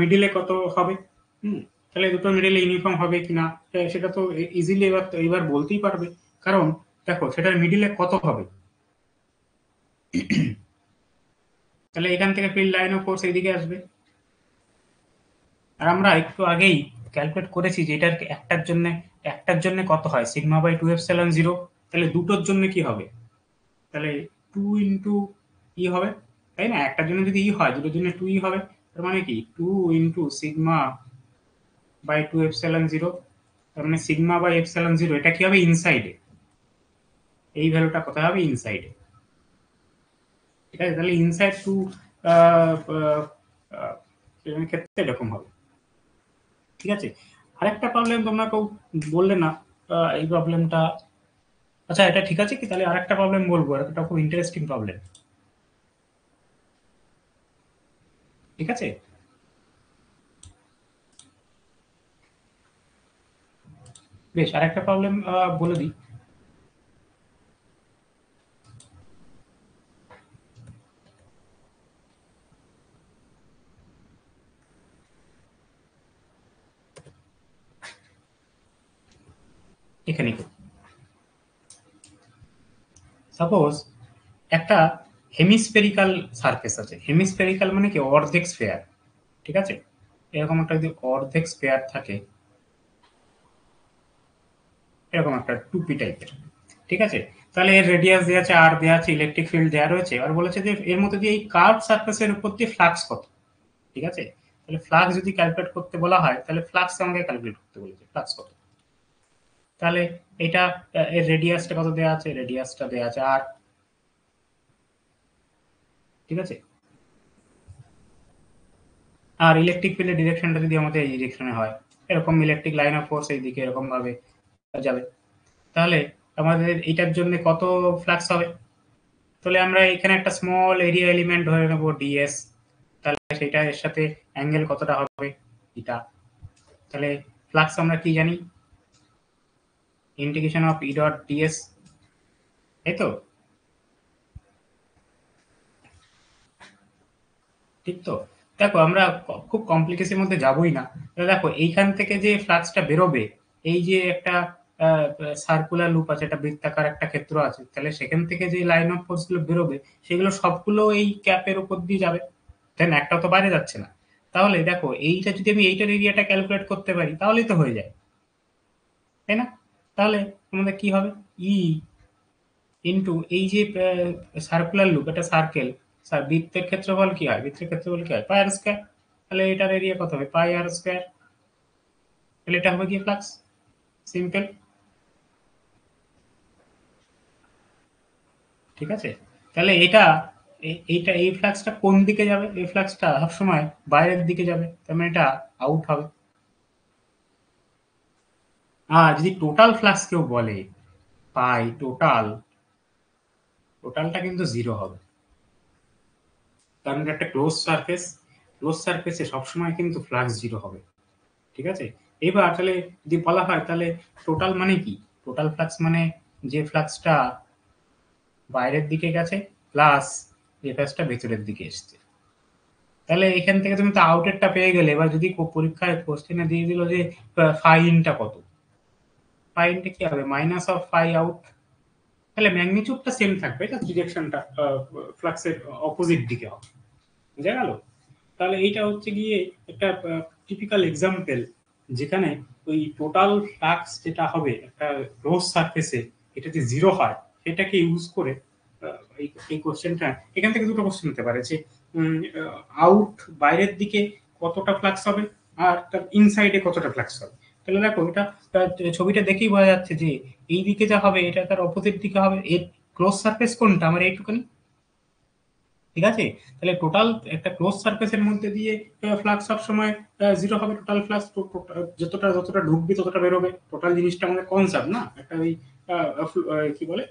মিডিলে কত হবে? হুম, তাহলে দুটোর মিডিলে ইউনিফর্ম হবে কিনা সেটা তো ইজিলি এবার বলতেই পারবে, কারণ দেখো সেটার মিডিলে কত হবে, তাহলে এখান থেকে ফিল্ড লাইন অফ ফোর্স এইদিকে আসবে। আর আমরা একটু আগেই ক্যালকুলেট করেছি যে এটার একটার জন্য কত হয়, সিগমা বাই 2 এপসিলন 0, তাহলে দুটোর জন্য কি হবে, তাহলে 2 ইন্টু হবে, তাই না? একটার জন্য যদি হয়, দুটোর জন্য 2 হবে, তার মানে কি 2 ইন্টু সিগমা বাই 2 এপসিলন 0, তার মানে সিগমা বাই এপসিলন 0 এটা কি হবে, ইনসাইডে, এই ভ্যালুটা কোথায় হবে, ইনসাইডে। ঠিক আছে, তাহলে ইনসাইড টু ক্ষেত্রে এরকম হবে। ঠিক আছে, আরেকটা প্রবলেম তোমরা কেউ বললে না, এই প্রবলেমটা, আচ্ছা এটা ঠিক আছে কি, তাহলে আরেকটা প্রবলেম বলবো, এটা খুব ইন্টারেস্টিং প্রবলেম। ঠিক আছে, বেশ, আরেকটা প্রবলেম বলে দিই। এখানে সাপোজ একটা হেমিস্ফেরিক্যাল সারফেস আছে, হেমিস্ফেরিক্যাল মানে কি, অর্ধেক স্ফেয়ার। ঠিক আছে, এরকম একটা যদি অর্ধেক স্ফেয়ার থাকে, এরকম একটা টুপি টাইপের, ঠিক আছে, তাহলে এর রেডিয়াস দেওয়া আছে, আর দেওয়া আছে, ইলেকট্রিক ফিল্ড দেওয়া রয়েছে, আর বলেছে যে এর মধ্যে দিয়ে এই কার্ভ সারফেসের উপর দিয়ে ফ্লাক্স কত। ঠিক আছে, তাহলে ফ্লাক্স যদি ক্যালকুলেট করতে বলা হয়, তাহলে ফ্লাক্স আমাকে ক্যালকুলেট করতে বলেছে, ফ্লাক্স কত, তাহলে এটা এর রেডিয়াসটা কত দেওয়া আছে, রেডিয়াসটা দেওয়া আছে আর, ঠিক আছে, আর ইলেকট্রিক ফিল্ডের ডিরেকশনটা যদি আমাদের এই ডিরেকশনে হয়, এরকম ইলেকট্রিক লাইন অফ ফোর্স এইদিকে এরকম ভাবে যাবে, তাহলে আমাদের এটার জন্য কত ফ্লাক্স হবে, তাহলে আমরা এখানে একটা স্মল এরিয়া এলিমেন্ট ধরে নেবো ডিএস, তাহলে সেটা এর সাথে অ্যাঙ্গেল কতটা হবে, এটা, তাহলে ফ্লাক্স আমরা কি জানি, integration of e dot DS, তাই তো, ঠিক তো। দেখো আমরা খুব কমপ্লিকেশনের মধ্যে যাবোই না, তাহলে দেখো এইখান থেকে যে ফ্লাক্সটা বেরোবে, এই যে একটা সার্কুলার লুপ আছে, একটা বৃত্তাকার একটা ক্ষেত্র আছে, তাহলে সেখান থেকে যে লাইন অফ ফোর্স গুলো বেরোবে, সেগুলো সবগুলো এই ক্যাপের উপর দিয়ে যাবে, দেন একটা তো বাইরে যাচ্ছে না। তাহলে দেখো এইটা যদি আমি এইটার এরিয়াটা ক্যালকুলেট করতে পারি, তাহলেই তো হয়ে যায়, তাই না? তাহলে আমাদের কি হবে, ই ইন্টু এই যে সার্কুলার লুপ, এটা সার্কেল, বৃত্তের ক্ষেত্রফল কি হয়, বৃত্তের ক্ষেত্রফল কি হয়, পাই আর স্কয়ার, তাহলে এটার এরিয়া কত হবে, পাই আর স্কয়ার, তাহলে এটা হবে কি ফ্লাক্স, সিম্পল। ঠিক আছে, তাহলে এটা এইটা এই ফ্লাক্সটা কোন দিকে যাবে, এই ফ্লাক্সটা সবসময় বাইরের দিকে যাবে, তার মানে এটা আউট হবে। আর যদি টোটাল ফ্লাক্স কেউ বলে, পাই টোটাল, টোটালটা কিন্তু জিরো হবে, কারণ এটা একটা ক্লোজ সারফেস, ক্লোজ সারফেসে সবসময় কিন্তু ফ্লাক্স জিরো হবে। ঠিক আছে, এবার তাহলে যদি বলা হয়, তাহলে টোটাল মানে কি, টোটাল ফ্লাক্স মানে যে ফ্লাক্সটা বাইরের দিকে গেছে প্লাস যে ফ্লাক্সটা ভেতরের দিকে এসছে, তাহলে এখান থেকে তুমি তো আউটেরটা পেয়ে গেলে, এবার যদি পরীক্ষায় কোশ্চেনে দিয়ে দিল যে ফাইনটা কত, ফাইনটা কি হবে, মাইনাস অফ ফাই আউট, তাহলে ম্যাগনিটিউডটা সেম থাকবে, এটা ডিরেকশনটা ফ্লাক্সের অপোজিট দিকে হবে, বুঝা গেল? তাহলে এইটা হচ্ছে গিয়ে একটা টিপিক্যাল এক্সাম্পল, যেখানে ওই টোটাল ফ্লাক্স যেটা হবে একটা ক্লোজ সারফেসে, এটা যে জিরো হয়, সেটাকে ইউজ করে এই কোশ্চেনটা, এখান থেকে দুটো কোশ্চেন হতে পারে, যে আউট বাইরের দিকে কতটা ফ্লাক্স হবে, আর তার ইনসাইডে কতটা ফ্লাক্স হবে। তাহলে দেখো এটা ছবিটা দেখেই বোঝা যাচ্ছে যে এই দিকে যা হবে, এটা তার অপোজিট দিকে হবে, এর ক্লোজ সারফেস কোনটা, আমার এইটুখানি। ঠিক আছে, তাহলে টোটাল একটা ক্লোজ সারফেসের মধ্যে দিয়ে ফ্লাক্স সব সময় জিরো হবে, টোটাল ফ্লাক্স যতটা যতটা ঢুকবে ততটা বেরোবে, টোটাল জিনিসটা আমাদের কনসার্ভ না, একটা ওই কি বলে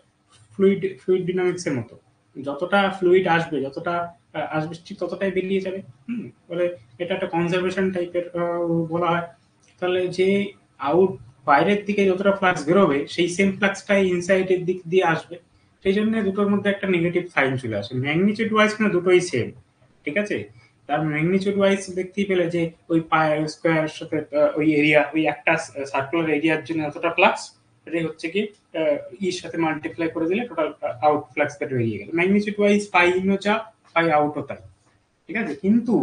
ফ্লুইড ডিনামিক্স এর মতো, যতটা ফ্লুইড আসবে, যতটা আসবে ঠিক ততটাই বেরিয়ে যাবে। বলে এটা একটা কনজারভেশন টাইপের বলা হয়। তাহলে যে আউট বাইরের দিকে যতটা ফ্লাক্স বেরোবে সেই সেম ফ্লাক্সটাই ইনসাইডের দিক দিয়ে আসবে। সেই জন্য দুটোর মধ্যে একটা নেগেটিভ সাইন চলে আসে। ম্যাগনিটিউড ওয়াইজ কিন্তু দুটোই সেম, ঠিক আছে। তার ম্যাগনিটিউড ওয়াইজ দেখতেই পেলে যে ওই পাই স্কোয়ার সাথে ওই এরিয়া, ওই একটা সার্কুলার এরিয়ার জন্য এতটা ফ্লাক্স, এটাই হচ্ছে কি ইর সাথে মাল্টিপ্লাই করে দিলে টোটাল আউট ফ্লাক্স পেটে বেরিয়ে গেল। ম্যাগনিটিউড ওয়াইজ পাই ইনও যা, পাই আউটও তাই, ঠিক আছে। কিন্তু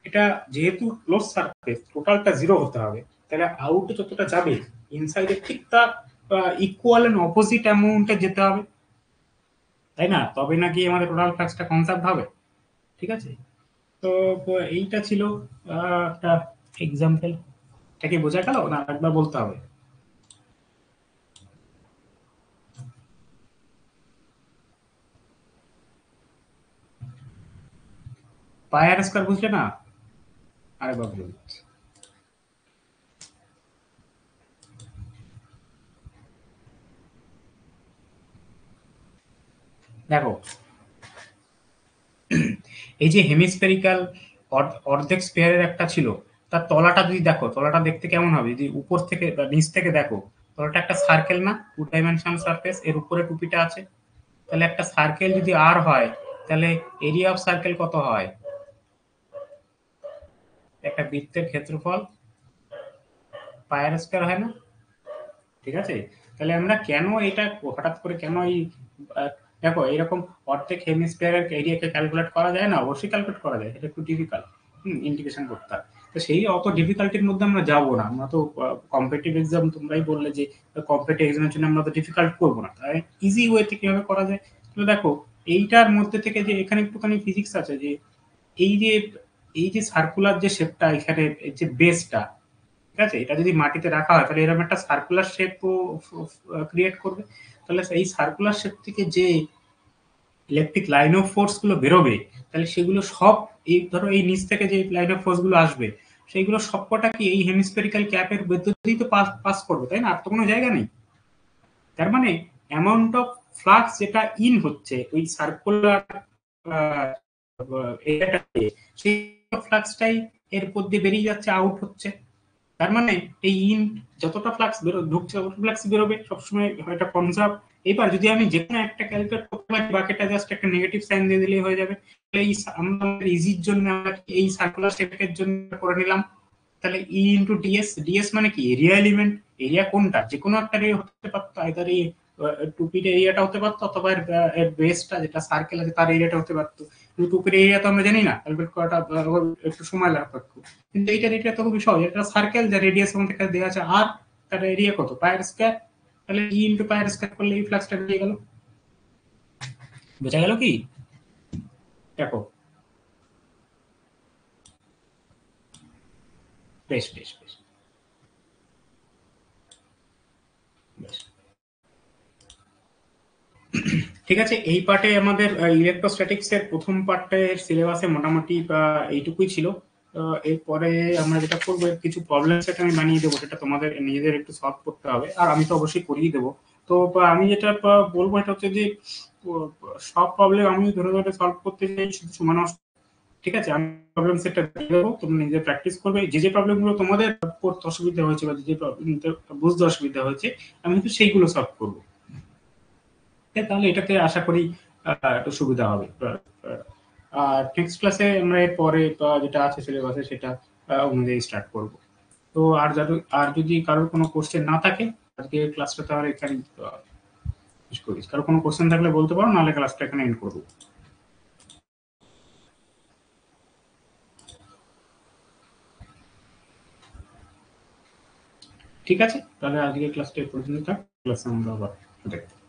এটা যেহেতু ক্লোজ সারফেস, টোটালটা জিরো হতে হবে, তাহলে আউট যতটা যাবে ইনসাইডে ঠিক তার ইকুয়াল এন্ড অপোজিট অ্যামাউন্টে যেতে হবে, তাই না? তবে নাকি আমাদের টোটাল ফ্লাক্সটা কনসার্ভ হবে, ঠিক আছে। তো এইটা ছিল একটা এক্সাম্পল। এটা কি বোঝা গেল না একবার বলতে হবে? পাই আর স্কয়ার বুঝলে না? আরেকবার বলুন। দেখো, এই যে হেমিস্ফেরিক্যাল অর্ধেক স্পেয়ারের একটা ছিল, তার তলাটা যদি দেখো, তলাটা দেখতে কেমন হবে যদি উপর থেকে বা নিচ থেকে দেখো? তলাটা একটা সার্কেল না, টু ডাইমেনশন সারফেস, এর উপরে টুপিটা আছে। তাহলে একটা সার্কেল যদি আর হয়, তাহলে এরিয়া অফ সার্কেল কত হয়? একটা বৃত্তের ক্ষেত্রফল পাই আর স্কয়ার হয় না? ঠিক আছে। তাহলে আমরা কেন এটা হঠাৎ করে কেন এই আহ, দেখো এরকম অর্ধেক হেমিস্ফিয়ারের এরিয়াকে ক্যালকুলেট করা যায় না? অবশ্যই ক্যালকুলেট করা যায়, এটা একটু ডিফিকাল্ট ইন্টিগ্রেশন করতে হয়। তো সেই অত ডিফিকাল্টির মধ্যে আমরা যাব না। আমরা তো কম্পিটিটিভ এক্সাম, তোমরাই বললে যে কম্পিটিটিভ এক্সামের জন্য আমরা তো ডিফিকাল্ট করবো না, তাই ইজি ওয়েতে কিভাবে করা যায়। তো দেখো, এইটার মধ্যে থেকে যে এখানে একটুখানি ফিজিক্স আছে, যে এই যে এই যে সার্কুলার যে শেপটা এখানে, এই যে বেসটা, ঠিক আছে, এটা যদি মাটিতে রাখা হয় তাহলে এরকম একটা সার্কুলার শেপ ক্রিয়েট করবে। তাহলে এই সার্কুলার শেপ থেকে যে ইলেকট্রিক লাইন অফ ফোর্স গুলো বেরোবে, তাহলে সেগুলো সব এই ধরো এই নিচ থেকে যে লাইন অফ ফোর্স গুলো আসবে, সেইগুলো সবকটা কি এই হেমিস্ফেরিক্যাল ক্যাপের ভেতরেই তো পাস পাস করবে, তাই না? আর তো কোনো জায়গা নেই। তার মানে অ্যামাউন্ট অফ ফ্লাক্স যেটা ইন হচ্ছে ওই সার্কুলার এরিয়াটাতে, সেই ফ্লাক্সটাই এর উপর দিয়ে বেরিয়ে যাচ্ছে, আউট হচ্ছে। তার মানে এই ইন যতটা ফ্লাক্স ঢুকছে ততটা ফ্লাক্স বেরোবে সবসময়, এটা কনজার্ভ। এবার যদি আমি যে কোনো একটা ক্যালকুলেট করতে পারি, বাকিটা জাস্ট একটা নেগেটিভ সাইন দিয়ে দিলেই হয়ে যাবে। তাহলে এই আমাদের ইজির জন্য আমরা এই সার্কুলার শেপের জন্য করে নিলাম। তাহলে ই ইন্টু ডিএস, ডিএস মানে কি? Area element. এরিয়া কোনটা? যে কোনো একটা এরিয়া হতে পারতো, আইদার এই টুপির এরিয়াটা হতে পারতো, অথবা এর বেসটা যেটা সার্কেল আছে তার এরিয়াটা হতে পারতো। কিন্তু টুপির এরিয়া তো আমরা জানি না, ক্যালকুলেট করাটা একটু সময় লাগতো। কিন্তু এইটার এরিয়া তো খুবই সহজ, এটা সার্কেল যার রেডিয়াস আমাদের কাছে দেওয়া আছে আর, তার এরিয়া কত? পাই আর স্কয়ার। তাহলে ই ইন্টু পাই আর স্কয়ার করলে এই ফ্লাক্সটা বেরিয়ে গেল। বোঝা গেল কি? দেখো, বেশ বেশ বেশ বেশ, ঠিক আছে। এই পার্টে আমাদের ইলেকট্রোস্ট্যাটিক্স এর প্রথম পার্টের সিলেবাসে মোটামুটি এইটুকুই ছিল। এরপরে আমরা যেটা করবো, কিছু প্রবলেম সেট আমি বানিয়ে দেবো, সেটা তোমাদের নিজেদের একটু সলভ করতে হবে, আর আমি তো অবশ্যই করিয়ে দেবো। তো আমি যেটা বলবো এটা হচ্ছে যে সব প্রবলেম আমি ধরে ধরে সলভ করতে চাই শুধু সময় নষ্ট। ঠিক আছে, আমি প্রবলেম সেটটা দিয়ে দেবো, তুমি নিজে প্র্যাকটিস করবে। যে যে প্রবলেমগুলো তোমাদের পড়তে অসুবিধা হয়েছে বা যে যে বুঝতে অসুবিধা হয়েছে, আমি কিন্তু সেইগুলো সলভ করবো। তাহলে এটাতে আশা করি একটু সুবিধা হবে। আর নেক্সট ক্লাসে আমরা এর পরে যেটা আছে সিলেবাসে সেটা অনুযায়ী স্টার্ট করব। তো আর যদি কারোর কোনো কোশ্চেন না থাকে, আজকে ক্লাসটা তাহলে এখানে শেষ করি। কারো কোনো কোশ্চেন থাকলে বলতে পারো, নাহলে ক্লাসটা এখানে এন্ড করবো। ঠিক আছে, তাহলে আজকে ক্লাসটা এই পর্যন্ত থাক। ক্লাসে আমরা আবার দেখবো।